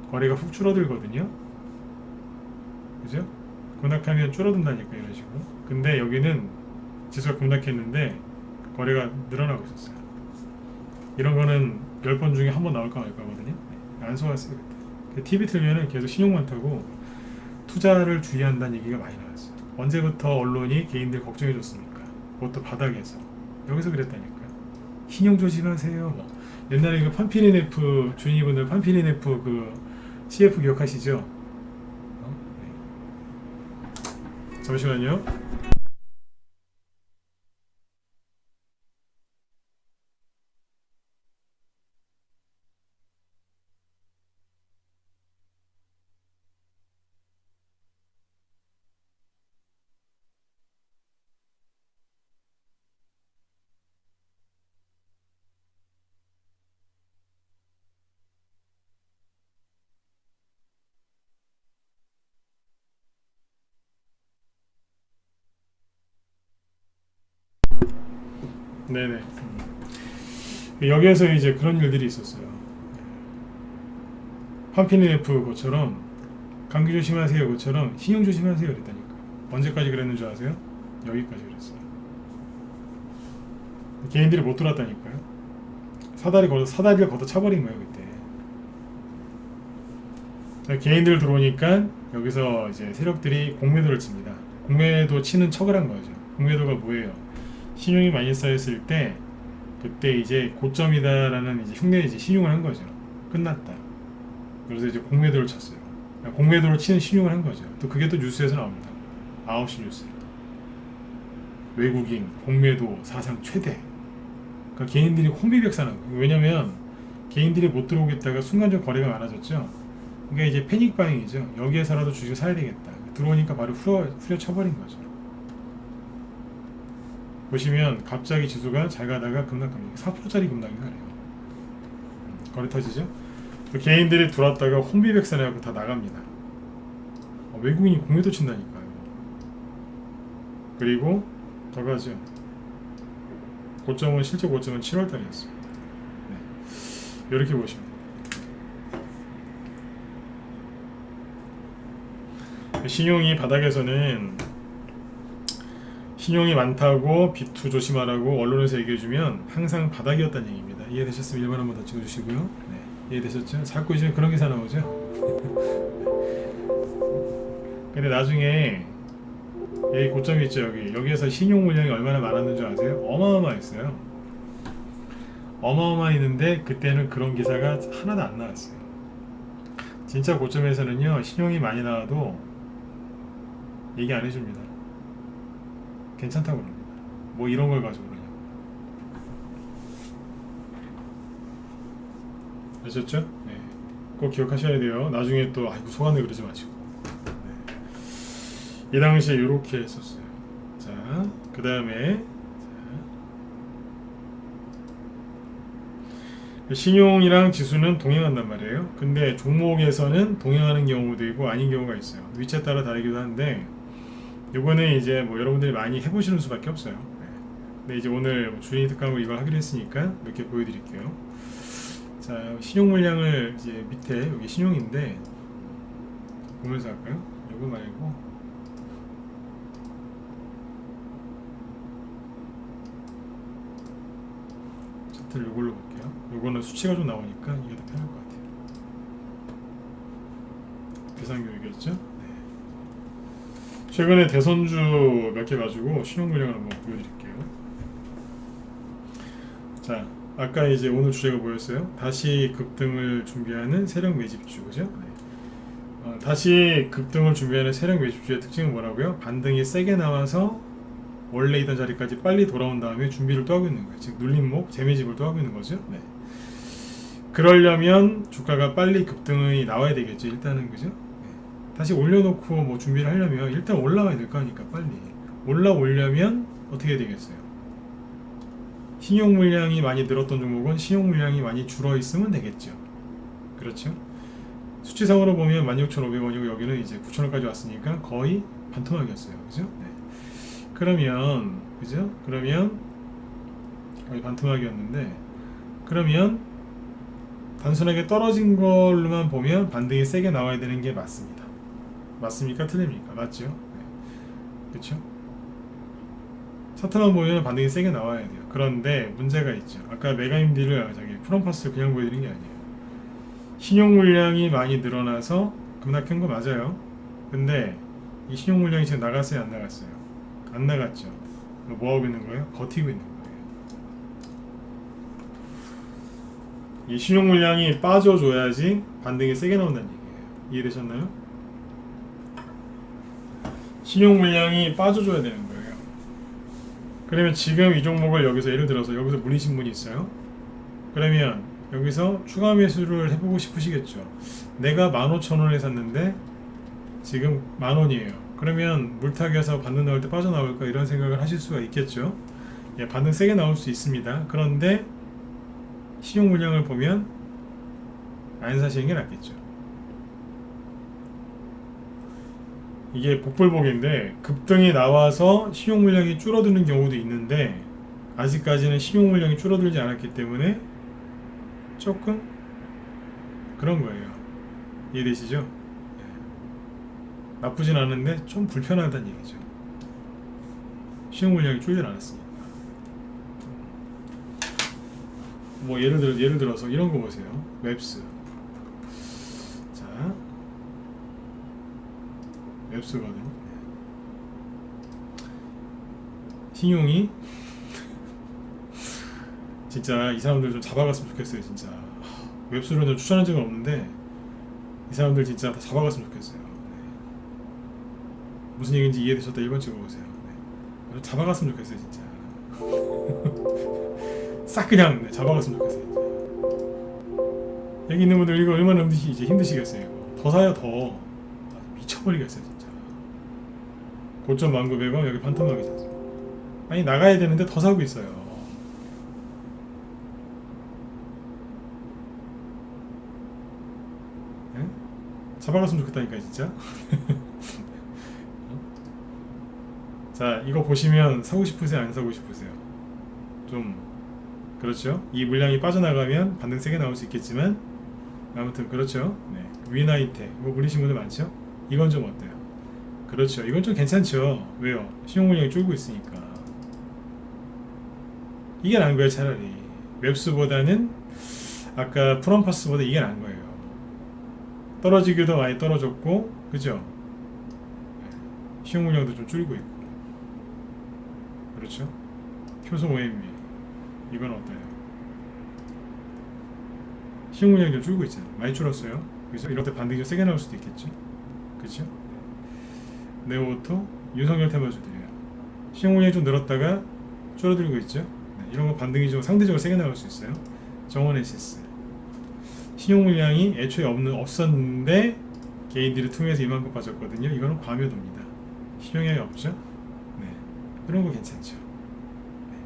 A: 거래가 훅 줄어들거든요. 그죠? 급락하면 줄어든다니까 이런 식으로. 근데 여기는 지수가 급락했는데 거래가 늘어나고 있었어요. 이런 거는 10번 중에 한 번 나올까 말까거든요. 안 속았어요. 그때. TV 틀면은 계속 신용 많다고 투자를 주의한다는 얘기가 많이 나왔어요. 언제부터 언론이 개인들 걱정해줬습니까? 그것도 바닥에서. 여기서 그랬다니까요. 신용 조심하세요. 뭐. 옛날에 그 판피리네프 주인이분들 판피리네프 그 CF 기억하시죠? 네. 잠시만요. 네네. 여기에서 이제 그런 일들이 있었어요. 팜피니네프 그것처럼 감기 조심하세요 그것처럼 신용 조심하세요 그랬다니까. 언제까지 그랬는 줄 아세요? 여기까지 그랬어요. 개인들이 못 들었다니까요. 사다리를 걷어 차버린 거예요 그때. 개인들 들어오니까 여기서 이제 세력들이 공매도를 칩니다. 공매도 치는 척을 한 거죠. 공매도가 뭐예요? 신용이 많이 쌓였을 때 그때 이제 고점이다라는 이제 흉내 이제 신용을 한 거죠. 끝났다. 그래서 이제 공매도를 쳤어요. 공매도를 치는 신용을 한 거죠. 또 그게 또 뉴스에서 나옵니다. 9시 뉴스. 외국인 공매도 사상 최대. 그러니까 개인들이 혼비백산한 거예요. 왜냐면 개인들이 못 들어오겠다가 순간적으로 거래가 많아졌죠. 그러니까 이제 패닉바잉이죠. 여기에서라도 주식 사야 되겠다. 들어오니까 바로 후려쳐버린 거죠. 보시면 갑자기 지수가 잘 가다가 급락합니다. 4%짜리 급락이 가네요. 거래 터지죠. 또 개인들이 들어왔다가 혼비백산해갖고 다 나갑니다. 외국인이 공매도 친다니까요. 그리고 더 가죠. 실제 고점은 7월달이었어요. 네. 이렇게 보시면 신용이 바닥에서는 신용이 많다고 비투 조심하라고 언론에서 얘기해주면 항상 바닥이었다는 얘기입니다. 이해되셨으면 1번 한번 더 찍어주시고요. 네. 이해되셨죠? 자꾸 이제 그런 기사 나오죠? 근데 나중에 여기 고점이 있죠. 여기에서 신용 물량이 얼마나 많았는 줄 아세요? 어마어마했어요. 어마어마했는데 그때는 그런 기사가 하나도 안 나왔어요. 진짜 고점에서는요 신용이 많이 나와도 얘기 안 해줍니다. 괜찮다고 그럽니다. 뭐 이런 걸 가지고 그러냐. 아셨죠? 네. 꼭 기억하셔야 돼요. 나중에 또 아이고 속았네 그러지 마시고. 네. 이 당시에 이렇게 했었어요. 자, 그 다음에 신용이랑 지수는 동행한단 말이에요. 근데 종목에서는 동행하는 경우도 있고 아닌 경우가 있어요. 위치에 따라 다르기도 한데 요거는 이제 뭐 여러분들이 많이 해보시는 수밖에 없어요. 네. 근데 이제 오늘 주인이 특강으로 이걸 하기로 했으니까 몇 개 보여드릴게요. 자, 신용 물량을 이제 밑에 여기 신용인데 보면서 할까요? 요거 말고 차트를 요걸로 볼게요. 요거는 수치가 좀 나오니까 이게 더 편할 것 같아요. 비상교육이었죠? 최근에 대선주 몇 개 가지고 신용 물량을 한번 보여드릴게요. 자, 아까 이제 오늘 주제가 뭐였어요? 다시 급등을 준비하는 세력 매집주, 그죠? 네. 다시 급등을 준비하는 세력 매집주의 특징은 뭐라고요? 반등이 세게 나와서 원래 있던 자리까지 빨리 돌아온 다음에 준비를 또 하고 있는 거예요. 즉 눌림목, 재매집을 또 하고 있는 거죠. 네. 그러려면 주가가 빨리 급등이 나와야 되겠죠. 일단은 그죠? 다시 올려놓고 뭐 준비를 하려면 일단 올라와야 될 거 아니까 빨리 올라오려면 어떻게 되겠어요? 신용 물량이 많이 늘었던 종목은 신용 물량이 많이 줄어 있으면 되겠죠. 그렇죠? 수치상으로 보면 16,500원이고 여기는 이제 9,000원까지 왔으니까 거의 반토막이었어요. 그죠? 네. 그러면 그죠? 그러면 거의 반토막이었는데 그러면 단순하게 떨어진 걸로만 보면 반등이 세게 나와야 되는 게 맞습니다. 맞습니까? 틀립니까? 맞죠? 네. 그렇죠? 차트만 보면 반등이 세게 나와야 돼요. 그런데 문제가 있죠. 아까 메가임디를 프롬파스를 그냥 보여드린 게 아니에요. 신용 물량이 많이 늘어나서 급락한 거 맞아요. 근데 이 신용 물량이 지금 나갔어요? 안 나갔어요? 안 나갔죠. 뭐 하고 있는 거예요? 버티고 있는 거예요. 이 신용 물량이 빠져줘야지 반등이 세게 나온다는 얘기예요. 이해되셨나요? 신용 물량이 빠져줘야 되는 거예요. 그러면 지금 이 종목을 여기서 예를 들어서 여기서 물리신 분이 있어요. 그러면 여기서 추가 매수를 해보고 싶으시겠죠. 내가 15,000원에 샀는데 지금 10,000원이에요. 그러면 물타기해서 반등 나올 때 빠져나올까 이런 생각을 하실 수가 있겠죠. 예, 반등 세게 나올 수 있습니다. 그런데 신용 물량을 보면 안 사시는 게 낫겠죠. 이게 복불복인데 급등이 나와서 신용 물량이 줄어드는 경우도 있는데 아직까지는 신용 물량이 줄어들지 않았기 때문에 조금 그런 거예요. 이해되시죠? 네. 나쁘진 않은데 좀 불편하다는 얘기죠. 신용 물량이 줄질 않았으니까. 뭐 예를 들어서 이런 거 보세요. 웹스. 자, 웹스거든요. 신용이 진짜 이 사람들 좀 잡아갔으면 좋겠어요. 진짜 웹스로는 좀 추천한 적은 없는데 이 사람들 진짜 다 잡아갔으면 좋겠어요. 네. 무슨 얘기인지 이해되셨다 1번 찍어보세요. 네. 잡아갔으면 좋겠어요. 진짜 싹 그냥 잡아갔으면 좋겠어요. 진짜. 여기 있는 분들 이거 얼마나 힘드시겠어요. 이거. 더 사요 더. 미쳐버리겠어요 진짜. 고점 1900원 여기 판토막이잖아요. 아니 나가야 되는데 더 사고 있어요. 네? 잡아갔으면 좋겠다니까 진짜. 자 이거 보시면 사고 싶으세요 안 사고 싶으세요? 좀 그렇죠. 이 물량이 빠져나가면 반등 세게 나올 수 있겠지만 아무튼 그렇죠. 네. 위나이테 이거 물리신 분들 많죠? 이건 좀 어때요? 그렇죠. 이건 좀 괜찮죠. 왜요? 신용 물량이 줄고 있으니까. 이게 나은 거예요 차라리. 웹스보다는 아까 프롬파스보다 이게 나은 거예요. 떨어지기도 많이 떨어졌고 그죠? 신용 물량도 좀 줄고 있고 그렇죠? 효소 OMB 이건 어때요? 신용 물량이 좀 줄고 있잖아요. 많이 줄었어요. 그죠? 이럴 때 반등이 좀 세게 나올 수도 있겠죠? 그렇죠? 네오오토 윤석열 테마주들이에요. 신용 물량이 좀 늘었다가 줄어들고 있죠? 네, 이런 거 반등이 좀 상대적으로 세게 나올 수 있어요. 정원 에시스 신용 물량이 애초에 없었는데 개인들이 통해서 이만큼 빠졌거든요. 이거는 과묘도입니다. 신용량이 없죠? 네, 이런 거 괜찮죠? 네.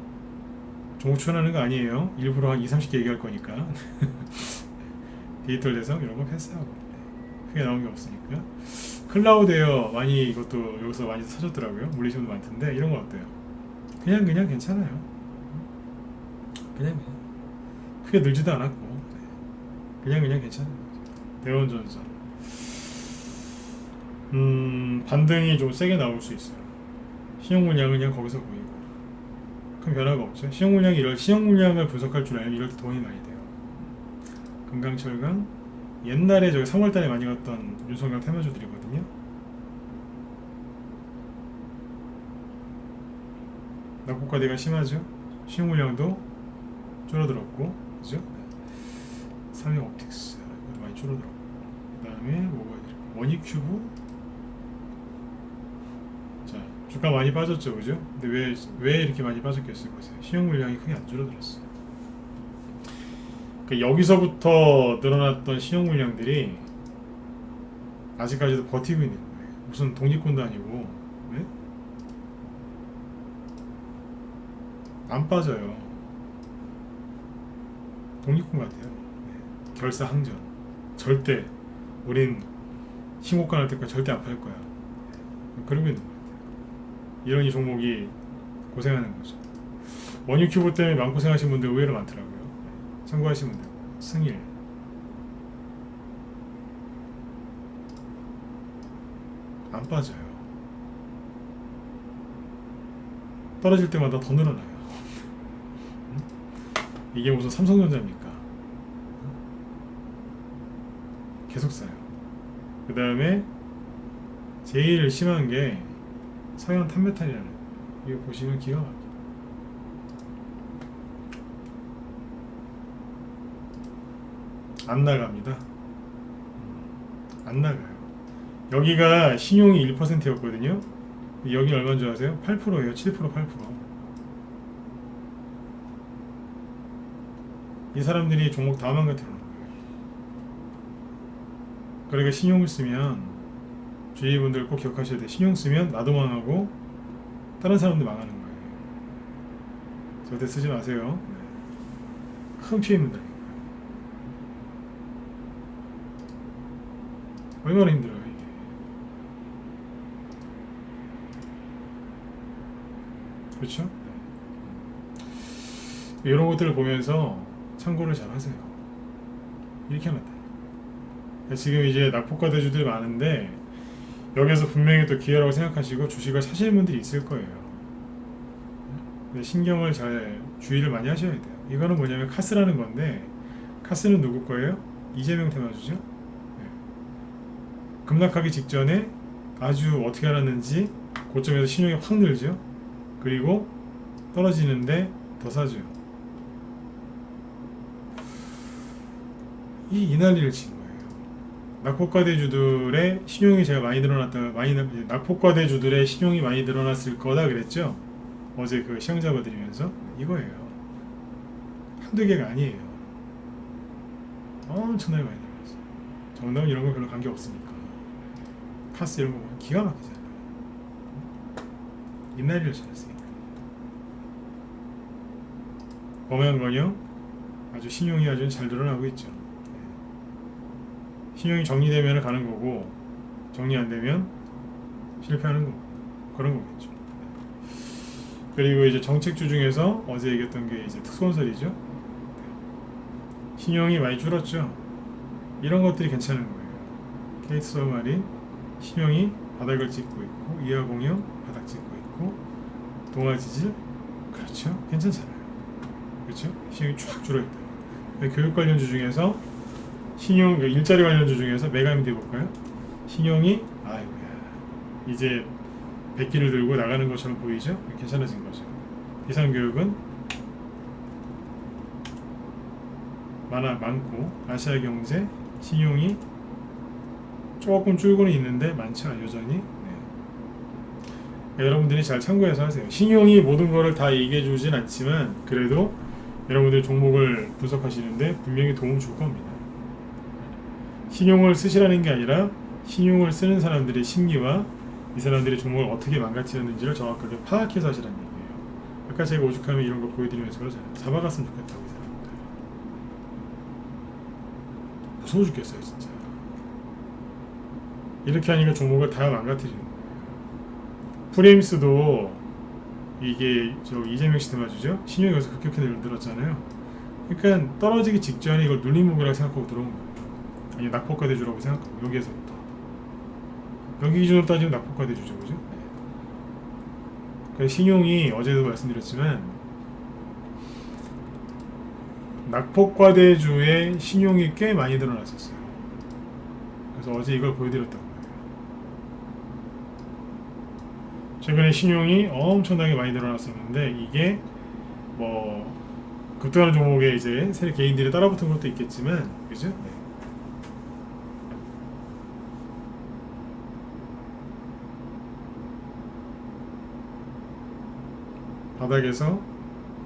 A: 종목 추천하는 거 아니에요. 일부러 한 20, 30개 얘기할 거니까. 디지털 대성 이런 거 패스하고 네. 크게 나온 게 없으니까. 클라우드에어 많이 이것도 여기서 많이 사줬더라고요. 물리신 분도 많던데 이런 거 어때요? 그냥 괜찮아요. 그냥 크게 늘지도 않았고 그냥 괜찮아요. 대원전선 반등이 좀 세게 나올 수 있어요. 신용 물량은 그냥 거기서 보이고 큰 변화가 없죠. 신용 물량을 분석할 줄 알면 이럴 때 도움이 많이 돼요. 금강철강 옛날에 저기 3월달에 많이 갔던 윤석열 테마주들이거든요. 낙폭과대가 심하죠. 신용 물량도 줄어들었고 그죠? 삼성 옵틱스 이것도 많이 줄어들었고 그 다음에 뭐가 머니큐브 자 주가 많이 빠졌죠 그죠? 근데 왜 이렇게 많이 빠졌겠어요? 신용 물량이 크게 안 줄어들었어요. 그러니까 여기서부터 늘어났던 신용 물량들이 아직까지도 버티고 있는 거예요. 무슨 독립군도 아니고 네? 안 빠져요. 독립군 같아요. 네. 결사항전. 절대 우린 신고가 날 때까지 절대 안 팔 거야. 그러고 있는 것 같아요. 이런 이 종목이 고생하는 거죠. 원유큐브 때문에 마음고생하신 분들 의외로 많더라고요. 참고하시면 돼요. 승일 안 빠져요. 떨어질 때마다 더 늘어나요. 이게 무슨 삼성전자입니까? 계속 싸요. 그 다음에 제일 심한 게 서양 탄메탈이라는 거. 이거 보시면 기가 막혀요. 안 나갑니다. 안 나가요. 여기가 신용이 1%였거든요. 여기 얼마인 줄 아세요? 8%예요. 7%, 8%. 이 사람들이 종목 다 망가뜨리는 거예요. 그러니까 신용을 쓰면 주위분들 꼭 기억하셔야 돼요. 신용 쓰면 나도 망하고 다른 사람도 망하는 거예요. 절대 쓰지 마세요. 네. 큰 피해 입는다. 얼마나 힘들어요 이게. 그렇죠? 네. 이런 것들을 보면서 참고를 잘 하세요. 이렇게 하면 돼. 지금 이제 낙폭과대주들이 많은데 여기서 분명히 또 기회라고 생각하시고 주식을 사시는 분들이 있을 거예요. 근데 신경을 잘 주의를 많이 하셔야 돼요. 이거는 뭐냐면 카스라는 건데, 카스는 누구 거예요? 이재명 테마주죠. 네. 급락하기 직전에 아주 어떻게 알았는지 고점에서 신용이 확 늘죠. 그리고 떨어지는데 더 사줘요. 이 난리를 친 거예요. 낙폭과대주들의 신용이 제가 많이 낙폭과대주들의 신용이 많이 늘어났을 거다 그랬죠. 어제 그 시황 잡아드리면서 이거예요. 한두 개가 아니에요. 엄청나게 많이 늘어났어요. 정답은 이런 거 별로 관계 없으니까. 카스 이런 거 보면 기가 막히잖아요. 잇날리를 잘했으니까. 범양건영 아주 신용이 아주 잘 늘어나고 있죠. 신용이 정리되면 가는 거고, 정리 안 되면 실패하는 거고, 그런 거겠죠. 그리고 이제 정책주 중에서 어제 얘기했던 게 이제 특수건설이죠. 신용이 많이 줄었죠. 이런 것들이 괜찮은 거예요. KT서울마린 신용이 바닥을 찍고 있고, 이하공영 바닥 찍고 있고, 동아지질 그렇죠. 괜찮잖아요. 그렇죠. 신용이 쫙 줄어있다. 교육 관련주 중에서 신용, 일자리 관련주 중에서 메가임드 해볼까요? 신용이 아이고야 이제 백기를 들고 나가는 것처럼 보이죠? 괜찮아진 거죠. 이상교육은 많고, 아시아경제 신용이 조금 줄고는 있는데 많죠, 여전히. 여러분들이 잘 참고해서 하세요. 신용이 모든 거를 다 얘기해 주진 않지만 그래도 여러분들 종목을 분석하시는데 분명히 도움 줄 겁니다. 신용을 쓰시라는 게 아니라 신용을 쓰는 사람들의 심리와 이 사람들이 종목을 어떻게 망가뜨렸는지를 정확하게 파악해서 하시라는 얘기예요. 아까 제가 오죽하면 이런 거 보여드리면서 그러잖아요. 잡아갔으면 좋겠다고, 이 사람들. 무서워 죽겠어요, 진짜. 이렇게 하니까 종목을 다 망가뜨리는 거예요. 프레임스도 이게 저 이재명 시스템아주죠? 신용이 여기서 급격히 늘었잖아요. 그러니까 떨어지기 직전에 이걸 눌림목이라고 생각하고 들어온 거예요. 아니, 낙폭과대주라고 생각하고, 여기에서부터 여기 기준으로 따지면 낙폭과대주죠, 그죠? 그래서 신용이 어제도 말씀드렸지만 낙폭과대주의 신용이 꽤 많이 늘어났었어요. 그래서 어제 이걸 보여드렸던 거예요. 최근에 신용이 엄청나게 많이 늘어났었는데 이게 뭐 급등하는 종목에 이제 새 개인들이 따라붙은 것도 있겠지만, 그죠? 네.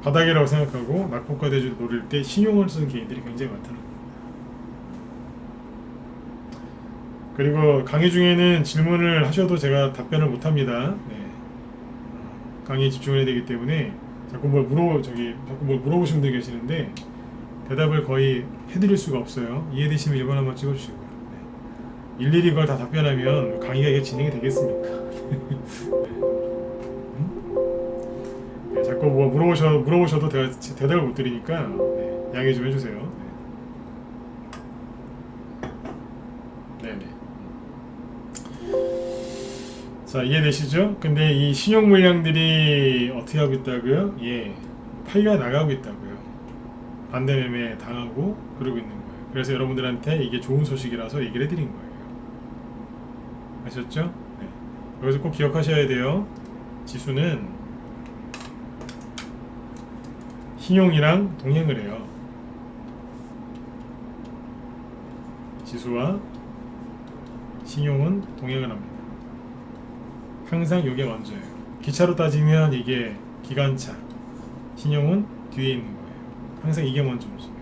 A: 바닥이라고 생각하고 낙폭과대주 노릴 때 신용을 쓰는 개인들이 굉장히 많다는 겁니다. 그리고 강의 중에는 질문을 하셔도 제가 답변을 못합니다. 네. 강의에 집중해야 되기 때문에 자꾸 뭘 물어보시는 분들 계시는데 대답을 거의 해드릴 수가 없어요. 이해되시면 1번 한번 찍어주시고요. 네. 일일이 그걸 다 답변하면 강의가 이게 진행이 되겠습니까? 네, 자꾸 뭐 물어보셔도 대답을 못 드리니까 네, 양해 좀 해주세요. 네. 네네. 자, 이해되시죠? 근데 이 신용 물량들이 어떻게 하고 있다고요? 예, 팔려 나가고 있다고요. 반대 매매 당하고 그러고 있는 거예요. 그래서 여러분들한테 이게 좋은 소식이라서 얘기를 해드린 거예요. 아셨죠? 네. 여기서 꼭 기억하셔야 돼요. 지수는 신용이랑 동행을 해요. 지수와 신용은 동행을 합니다. 항상 이게 먼저예요. 기차로 따지면 이게 기관차, 신용은 뒤에 있는 거예요. 항상 이게 먼저 움직여요.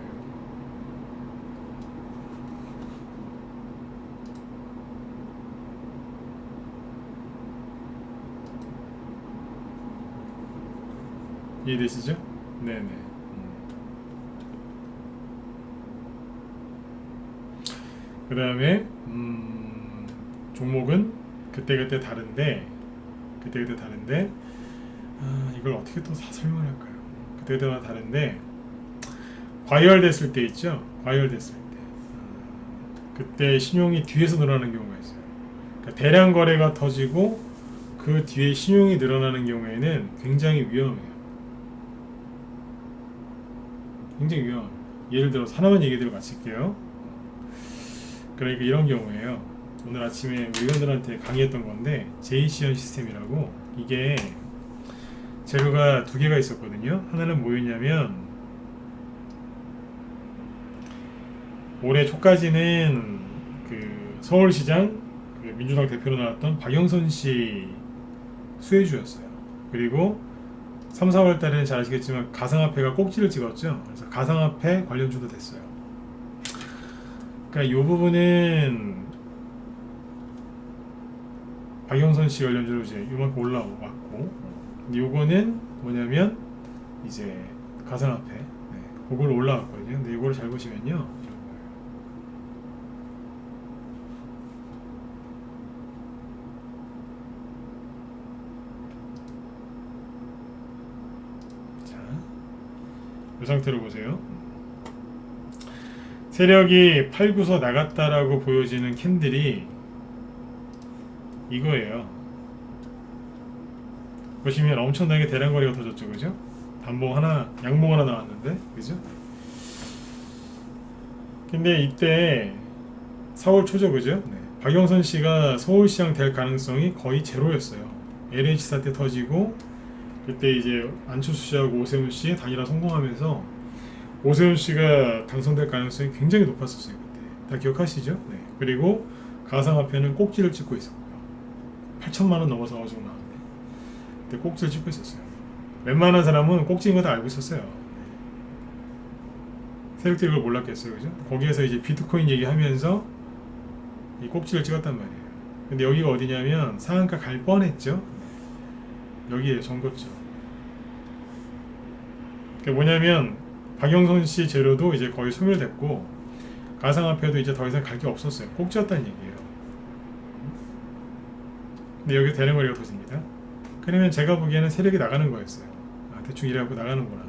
A: 이해되시죠? 네네. 그 다음에 종목은 그때그때 다른데 이걸 어떻게 또 다 설명할까요? 그때그때마다 다른데 과열됐을 때 있죠. 과열됐을 때 그때 신용이 뒤에서 늘어나는 경우가 있어요. 그러니까 대량 거래가 터지고 그 뒤에 신용이 늘어나는 경우에는 굉장히 위험해요. 굉장히 위험합니다. 예를 들어서 하나만 얘기드리고 마칠게요. 그러니까 이런 경우에요. 오늘 아침에 우리 회원들한테 강의했던 건데 제이시언 시스템이라고, 이게 재료가 두 개가 있었거든요. 하나는 뭐였냐면 올해 초까지는 그 서울시장 그 민주당 대표로 나왔던 박영선 씨 수혜주였어요. 그리고 3, 4월 달에는 잘 아시겠지만 가상화폐가 꼭지를 찍었죠. 그래서 가상화폐 관련주도 됐어요. 그러니까 이 부분은 박영선 씨 관련주로 이제 이만큼 올라왔고, 요거는 뭐냐면 이제 가상화폐, 그걸로 올라왔거든요. 근데 이거를 잘 보시면요, 자, 이 상태로 보세요. 세력이 팔고서 나갔다라고 보여지는 캔들이 이거예요. 보시면 엄청나게 대량 거래가 터졌죠, 그죠? 단봉 하나, 양봉 하나 나왔는데, 그죠? 근데 이때 4월 초죠, 그죠? 네. 박영선 씨가 서울시장 될 가능성이 거의 제로였어요. LH 사태 터지고 그때 이제 안철수 씨하고 오세훈 씨 단일화 성공하면서 오세훈 씨가 당선될 가능성이 굉장히 높았었어요. 그때 다 기억하시죠? 네. 그리고 가상화폐는 꼭지를 찍고 있었고요. 8천만 원 넘어서 가지고 나왔는데 그때 꼭지를 찍고 있었어요. 웬만한 사람은 꼭지인 거 다 알고 있었어요. 세력들이 그걸 몰랐겠어요, 그죠? 거기에서 이제 비트코인 얘기하면서 이 꼭지를 찍었단 말이에요. 근데 여기가 어디냐면 상한가 갈 뻔했죠. 여기에 정거죠. 그게 뭐냐면 박영선 씨 재료도 이제 거의 소멸됐고 가상화폐도 이제 더 이상 갈 게 없었어요. 꼭지였다는 얘기예요. 근데 여기 대량 거래가 터집니다. 그러면 제가 보기에는 세력이 나가는 거였어요. 아, 대충 이래갖고 나가는구나.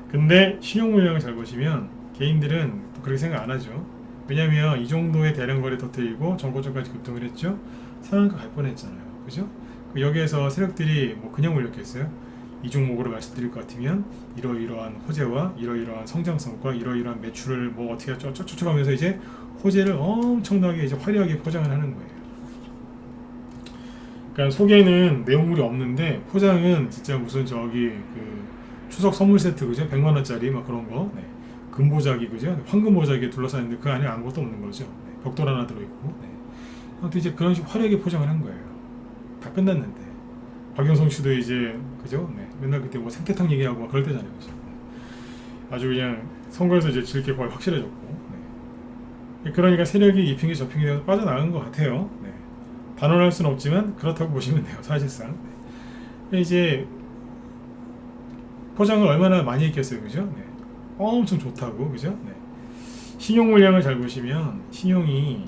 A: 근데 신용 물량을 잘 보시면 개인들은 또 그렇게 생각 안 하죠. 왜냐면 이 정도의 대량 거래 터뜨리고 정고점까지 급등을 했죠. 상한가 갈 뻔했잖아요. 그죠? 여기에서 세력들이 뭐 그냥 몰렸겠어요? 이 종목으로 말씀드릴 것 같으면 이러이러한 호재와 이러이러한 성장성과 이러이러한 매출을 뭐 어떻게 쩌쩌쩌 하면서 이제 호재를 엄청나게 이제 화려하게 포장을 하는 거예요. 그러니까 속에는 내용물이 없는데 포장은 진짜 무슨 저기 그 추석 선물 세트, 그죠? 100만 원짜리 막 그런 거. 네. 금보자기, 그죠? 황금 보자기에 둘러싸였는데 그 안에 아무것도 없는 거죠. 네. 벽돌 하나 들어있고. 네. 아무튼 이제 그런 식으로 화려하게 포장을 한 거예요. 다 끝났는데. 박영선 씨도 이제, 그죠? 네. 맨날 그때 뭐 생태탕 얘기하고 막 그럴 때잖아요. 그죠? 네. 아주 그냥 선거에서 이제 질 게 거의 확실해졌고. 네. 그러니까 세력이 이 핑계 저 핑계 되어서 빠져나간 것 같아요. 네. 단언할 수는 없지만 그렇다고 보시면 돼요. 사실상. 네. 이제 포장을 얼마나 많이 했겠어요, 그죠? 네. 엄청 좋다고, 그죠? 네. 신용 물량을 잘 보시면 신용이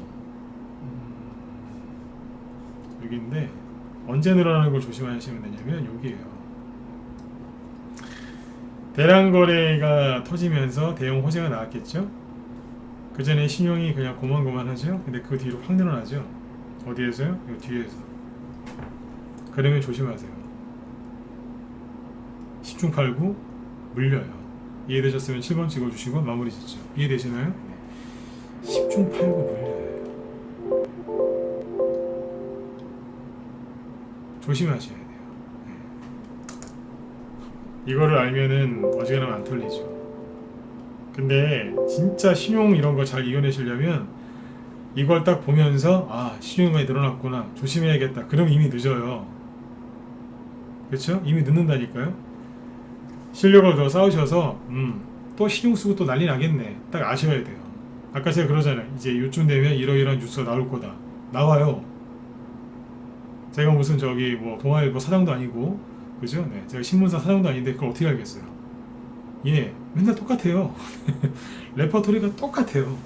A: 여기인데 언제 늘어나는 걸 조심하시면 되냐면 여기에요. 대량 거래가 터지면서 대형 호재가 나왔겠죠? 그 전에 신용이 그냥 고만고만하죠? 근데 그 뒤로 확 늘어나죠? 어디에서요? 이 뒤에서. 그러면 조심하세요. 10중 8구 물려요. 이해되셨으면 7번 찍어주시고 마무리 짓죠. 이해되시나요? 10중 8구 물려요. 조심하셔야 돼요. 이거를 알면은 어지간하면 안 털리죠. 근데 진짜 신용 이런 거 잘 이겨내시려면 이걸 딱 보면서 아, 신용이 많이 늘어났구나, 조심해야겠다. 그럼 이미 늦어요. 그렇죠? 이미 늦는다니까요. 실력을 더 쌓으셔서 또 신용 쓰고 또 난리 나겠네, 딱 아셔야 돼요. 아까 제가 그러잖아요. 이제 요쯤 되면 이러이러한 뉴스가 나올 거다. 나와요. 제가 무슨 저기 뭐 동아일보 사장도 아니고, 그죠? 네, 제가 신문사 사장도 아닌데 그걸 어떻게 알겠어요? 예, 맨날 똑같아요. 레퍼토리가 똑같아요.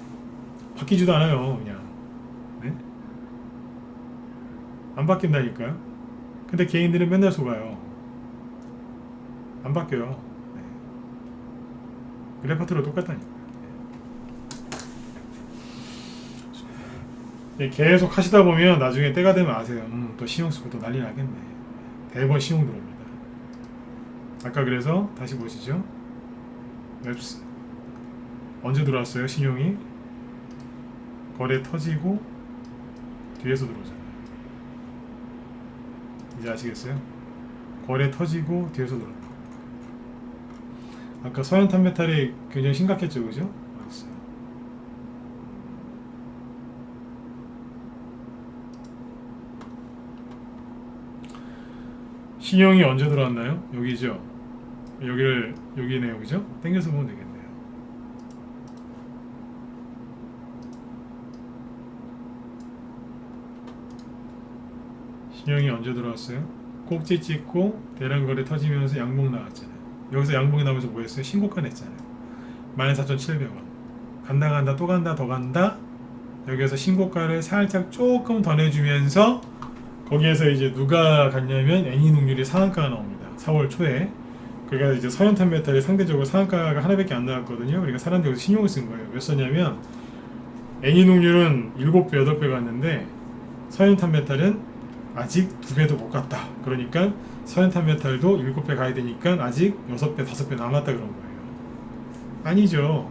A: 바뀌지도 않아요, 그냥. 네? 안 바뀐다니까요. 근데 개인들은 맨날 속아요. 안 바뀌어요. 네. 레퍼토리가 똑같다니까. 계속 하시다 보면 나중에 때가 되면 아세요. 또 신용 쓰고 또 난리 나겠네. 대번 신용 들어옵니다. 아까 그래서 다시 보시죠. 맵스 언제 들어왔어요? 신용이 거래 터지고 뒤에서 들어오잖아요. 이제 아시겠어요? 거래 터지고 뒤에서 들어온다. 아까 서현탄메탈이 굉장히 심각했죠, 그죠? 맞았어요. 신용이 언제 들어왔나요? 여기죠. 여기네요, 그죠? 땡겨서 보면 되겠네요. 신용이 언제 들어왔어요? 꼭지 찍고 대량거래 터지면서 양봉 나왔잖아요. 여기서 양봉이 나오면서 뭐 했어요? 신고가 냈잖아요. 14,700원. 간다 또 간다 더 간다. 여기에서 신고가를 살짝 조금 더 내주면서 거기에서 이제 누가 갔냐면 애니눅률이 상한가가 나옵니다. 4월 초에. 그러니까 이제 서현탄메탈이 상대적으로 상한가가 하나밖에 안 나왔거든요. 그러니까 사람들이 여기서 신용을 쓴 거예요. 몇 썼냐면 애니눅률은 7배, 8배 갔는데 서현탄메탈은 아직 2배도 못 갔다. 그러니까 서현탄메탈도 7배 가야 되니까 아직 6배, 5배 남았다 그런 거예요. 아니죠.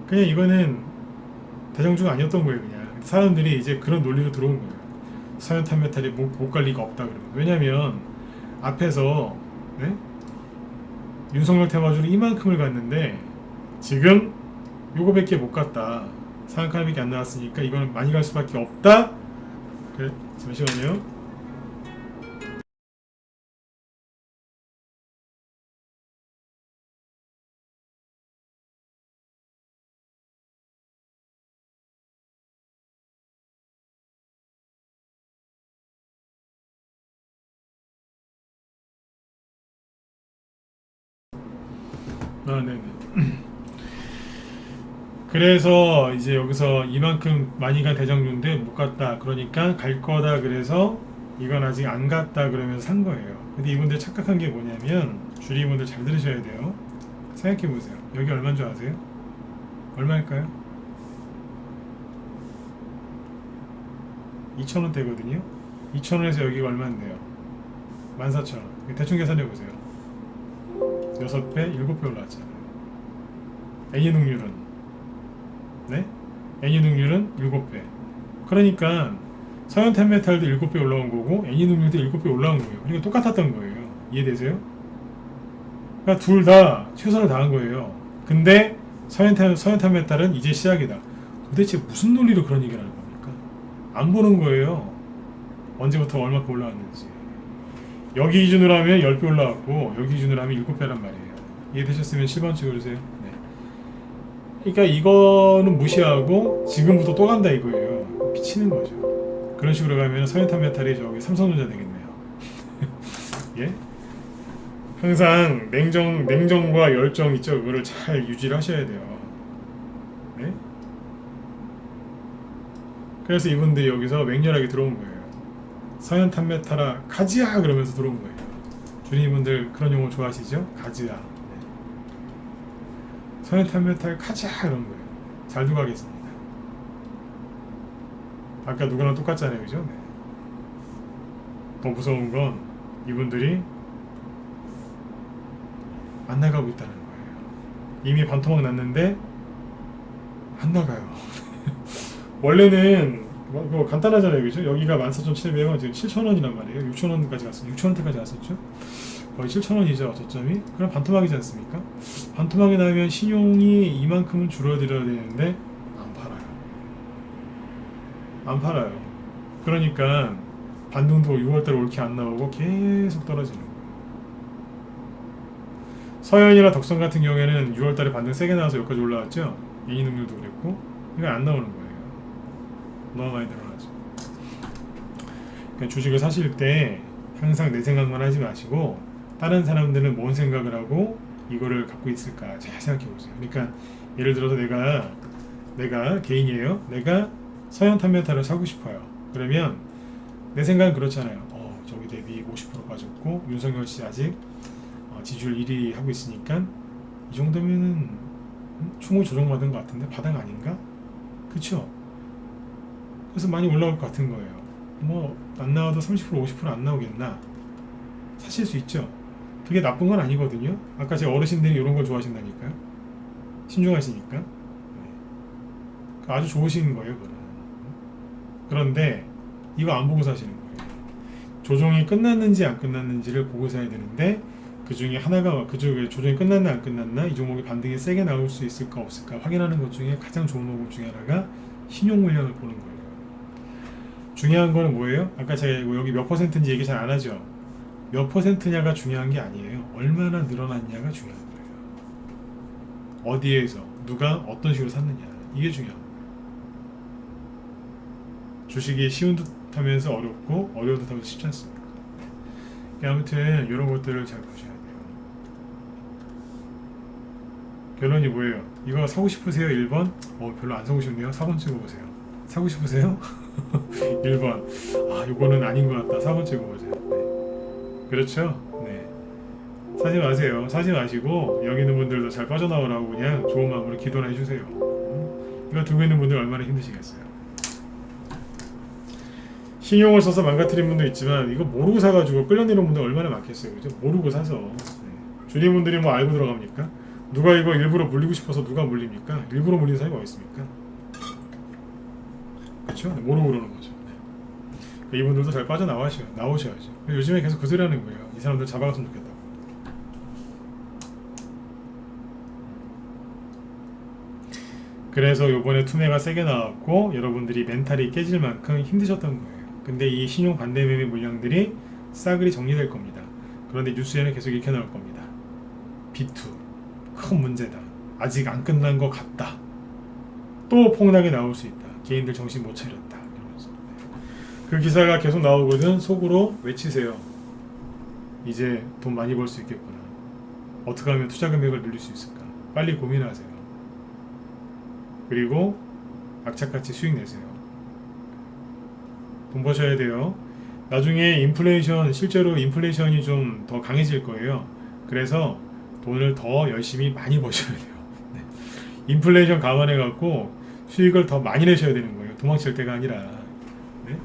A: 그냥 이거는 대장주가 아니었던 거예요. 그냥 사람들이 이제 그런 논리로 들어온 거예요. 서현탄메탈이 못 갈 리가 없다 그러면. 왜냐면 앞에서 네? 윤석열 테마주로 이만큼을 갔는데 지금 요거밖에 못 갔다. 상한가밖에 안 나왔으니까 이거는 많이 갈 수밖에 없다. 그래, 잠시만요. 네네. 그래서 이제 여기서 이만큼 많이 간 대장주인데 못 갔다. 그러니까 갈 거다. 그래서 이건 아직 안 갔다. 그러면서 산 거예요. 근데 이분들 착각한 게 뭐냐면 주리분들 잘 들으셔야 돼요. 생각해 보세요. 여기 얼마인 줄 아세요? 얼마일까요? 2,000원대거든요. 2,000원에서 여기가 얼마인데요? 14,000원. 대충 계산해 보세요. 6배, 7배 올라왔잖아요. 애니눅률은 네? 애니눅률은 7배. 그러니까 서현탄메탈도 7배 올라온 거고 애니눅률도 7배 올라온 거예요. 그러니까 똑같았던 거예요. 이해되세요? 그러니까 둘 다 최선을 다한 거예요. 근데 서현탄메탈은 이제 시작이다. 도대체 무슨 논리로 그런 얘기를 하는 겁니까? 안 보는 거예요. 언제부터 얼마큼 올라왔는지. 여기 기준으로 하면 10배 올라왔고 여기 기준으로 하면 7배란 말이에요. 이해되셨으면 10번 찍어주세요. 네. 그러니까 이거는 무시하고 지금부터 또 간다 이거예요. 미치는 거죠. 그런 식으로 가면 서현탄메탈이 저기 삼성전자 되겠네요. 예? 항상 냉정과 열정 있죠. 그거를 잘 유지를 하셔야 돼요. 네? 그래서 이분들이 여기서 맹렬하게 들어온 거예요. 서현탄메탈아 가지야 그러면서 들어온 거예요. 주님분들 그런 용어 좋아하시죠? 가지야. 네. 서현탄메탈 가자 그런 거예요. 잘 두고 가겠습니다. 아까 누구랑 똑같잖아요, 그죠? 네. 더 무서운 건 이분들이 안 나가고 있다는 거예요. 이미 반토막 났는데 안 나가요. 원래는 뭐 간단하잖아요, 그죠? 여기가 14,700원, 지금 7,000원이란 말이에요. 6,000원까지 갔어요. 6,000원대까지 갔었죠. 거의 7,000원이죠, 저점이. 그럼 반토막이지 않습니까? 반토막이 나면 신용이 이만큼은 줄어들어야 되는데 안 팔아요. 안 팔아요. 그러니까 반등도 6월달에 올게 안 나오고 계속 떨어지는 거예요. 서현이나 덕선 같은 경우에는 6월달에 반등 세게 나와서 여기까지 올라왔죠. 애니눅률도 그랬고 이건 안 나오는 거예요. 너무 많이 늘어나죠. 그러니까 주식을 사실 때 항상 내 생각만 하지 마시고 다른 사람들은 뭔 생각을 하고 이거를 갖고 있을까 잘 생각해 보세요. 그러니까 예를 들어서 내가 개인이에요. 내가 서현탄메탈을 사고 싶어요. 그러면 내 생각은 그렇잖아요. 저기 대비 50% 빠졌고 윤석열 씨 아직 지지율 1위 하고 있으니까 이 정도면은 충분히 조정받은 것 같은데 바닥 아닌가? 그쵸? 그래서 많이 올라올 것 같은 거예요. 뭐 안 나와도 30% 50%안 나오겠나? 사실 수 있죠. 그게 나쁜 건 아니거든요. 아까 제 어르신들이 이런 걸 좋아하신다니까요. 신중하시니까. 네. 아주 좋으신 거예요, 그거는. 그런데 이거 안 보고 사시는 거예요. 조정이 끝났는지 안 끝났는지를 보고 사야 되는데 그 중에 하나가 그 중에 조정이 끝났나 안 끝났나 이 종목이 반등이 세게 나올 수 있을까 없을까 확인하는 것 중에 가장 좋은 방법 중에 하나가 신용 물량을 보는 거예요. 중요한 거는 뭐예요? 아까 제가 여기 몇 퍼센트인지 얘기 잘 안 하죠. 몇 퍼센트냐가 중요한 게 아니에요. 얼마나 늘어났냐가 중요한 거예요. 어디에서 누가 어떤 식으로 샀느냐 이게 중요한 거예요. 주식이 쉬운 듯 하면서 어렵고 어려운 듯 하면서 쉽지 않습니까? 아무튼 이런 것들을 잘 보셔야 돼요. 결론이 뭐예요? 이거 사고 싶으세요? 1번? 별로 안 사고 싶네요. 4번 찍어보세요. 사고 싶으세요? 1번. 이거는 아닌 것 같다. 4번 찍어보세요. 네. 그렇죠? 네. 사지 마세요. 사지 마시고 여기 있는 분들도 잘 빠져나오라고 그냥 좋은 마음으로 기도나 해주세요. 이거 들고 있는 분들 얼마나 힘드시겠어요. 신용을 써서 망가뜨린 분도 있지만 이거 모르고 사가지고 끌려내는 분들 얼마나 많겠어요. 그죠? 모르고 사서. 네. 주님분들이 뭐 알고 들어갑니까? 누가 이거 일부러 물리고 싶어서 누가 물립니까? 일부러 물리는 사람이 어디 있습니까? 그렇죠? 네, 모르고 그러는 거죠. 네. 이분들도 잘 나오셔야죠. 요즘에 계속 그 소리 하는 거예요. 이 사람들 잡아갔으면 좋겠다고. 그래서 요번에 투매가 세게 나왔고 여러분들이 멘탈이 깨질 만큼 힘드셨던 거예요. 근데 이 신용 반대 매매 물량들이 싸그리 정리될 겁니다. 그런데 뉴스에는 계속 이렇게 나올 겁니다. B2 큰 문제다. 아직 안 끝난 것 같다. 또 폭락이 나올 수 있다. 개인들 정신 못 차렸다. 이러면서 그 기사가 계속 나오거든. 속으로 외치세요. 이제 돈 많이 벌 수 있겠구나. 어떻게 하면 투자 금액을 늘릴 수 있을까? 빨리 고민하세요. 그리고 악착같이 수익 내세요. 돈 버셔야 돼요. 나중에 실제로 인플레이션이 좀 더 강해질 거예요. 그래서 돈을 더 열심히 많이 버셔야 돼요. 네. 인플레이션 감안해갖고 수익을 더 많이 내셔야 되는 거예요. 도망칠 때가 아니라. 네?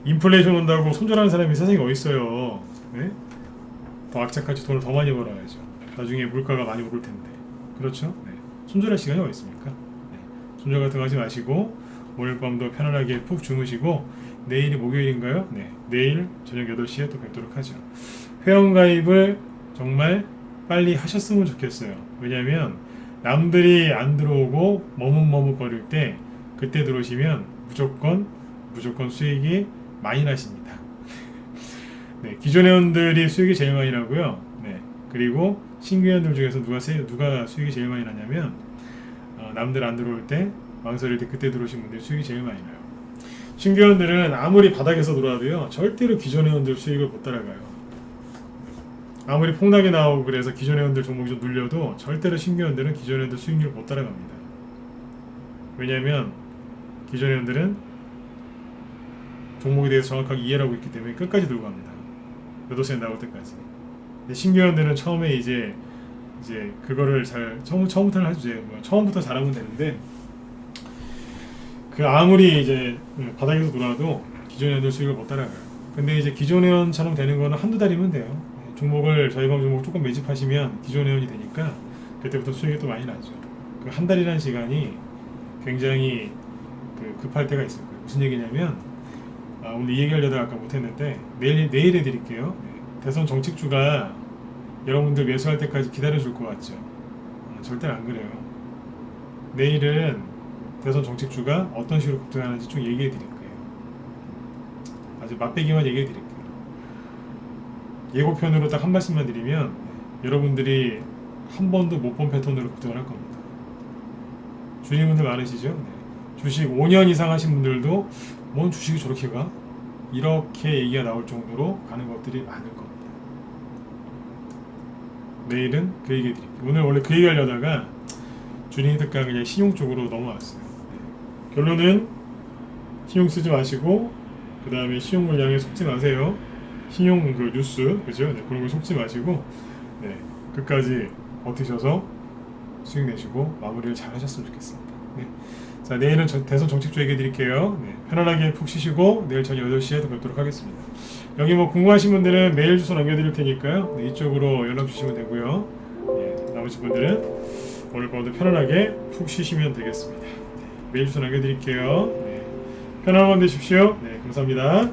A: 인플레이션 온다고 손절하는 사람이 세상에 어딨어요. 네? 더 악착같이 돈을 더 많이 벌어야죠. 나중에 물가가 많이 오를 텐데. 그렇죠? 네. 손절할 시간이 어디 있습니까? 네. 손절 같은 거 하지 마시고 오늘 밤도 편안하게 푹 주무시고 내일이 목요일인가요? 네. 내일 저녁 8시에 또 뵙도록 하죠. 회원가입을 정말 빨리 하셨으면 좋겠어요. 왜냐하면 남들이 안 들어오고 머뭇머뭇거릴 때 그때 들어오시면 무조건 수익이 많이 나십니다. 네, 기존 회원들이 수익이 제일 많이 나고요. 네, 그리고 신규 회원들 중에서 누가 수익이 제일 많이 나냐면 남들 안 들어올 때 망설일 때 그때 들어오신 분들이 수익이 제일 많이 나요. 신규 회원들은 아무리 바닥에서 놀아도요 절대로 기존 회원들 수익을 못 따라가요. 아무리 폭락이 나오고 그래서 기존 회원들 종목이 좀 눌려도 절대로 신규 회원들은 기존 회원들 수익률을 못 따라갑니다. 왜냐하면 기존 회원들은 종목에 대해서 정확하게 이해를 하고 있기 때문에 끝까지 들고 갑니다. 매도세 나올 때까지. 근데 신규 회원들은 처음에 이제 그거를 잘 처음부터는 하죠. 처음부터 잘하면 되는데 그 아무리 이제 바닥에서 놀아도 기존 회원들 수익을 못 따라가요. 근데 이제 기존 회원처럼 되는 거는 한두 달이면 돼요. 종목을 저희 방 종목 조금 매집하시면 기존 회원이 되니까 그때부터 수익이 또 많이 나죠. 그 한 달이라는 시간이 굉장히 급할 때가 있을 거예요. 무슨 얘기냐면 오늘 이 얘기하려다가 아까 못했는데 내일 해드릴게요. 대선 정책주가 여러분들 매수할 때까지 기다려줄 것 같죠? 절대 안 그래요. 내일은 대선 정책주가 어떤 식으로 급등하는지 좀 얘기해 드릴 거예요. 아주 맛배기만 얘기해 드릴게요. 예고편으로 딱 한 말씀만 드리면 여러분들이 한 번도 못 본 패턴으로 급등을 할 겁니다. 주식분들 많으시죠? 네. 주식 5년 이상 하신 분들도 뭔 주식이 저렇게 가? 이렇게 얘기가 나올 정도로 가는 것들이 많을 겁니다. 내일은 그 얘기 드릴게요. 오늘 원래 그 얘기 하려다가 주린이 특강 그냥 신용 쪽으로 넘어왔어요. 네. 결론은 신용 쓰지 마시고 그 다음에 신용 물량에 속지 마세요. 신용 뉴스 그죠? 네, 그런 거 속지 마시고 네, 끝까지 버티셔서 수익 내시고 마무리를 잘 하셨으면 좋겠습니다. 네. 자, 내일은 대선 정책주 얘기해 드릴게요. 네, 편안하게 푹 쉬시고 내일 저녁 8시에 또 뵙도록 하겠습니다. 여기 뭐 궁금하신 분들은 메일 주소 남겨드릴 테니까요. 네, 이쪽으로 연락 주시면 되고요. 예, 나머지 분들은 오늘 밤도 편안하게 푹 쉬시면 되겠습니다. 네, 메일 주소 남겨드릴게요. 네, 편안한 밤 되십시오. 네, 감사합니다.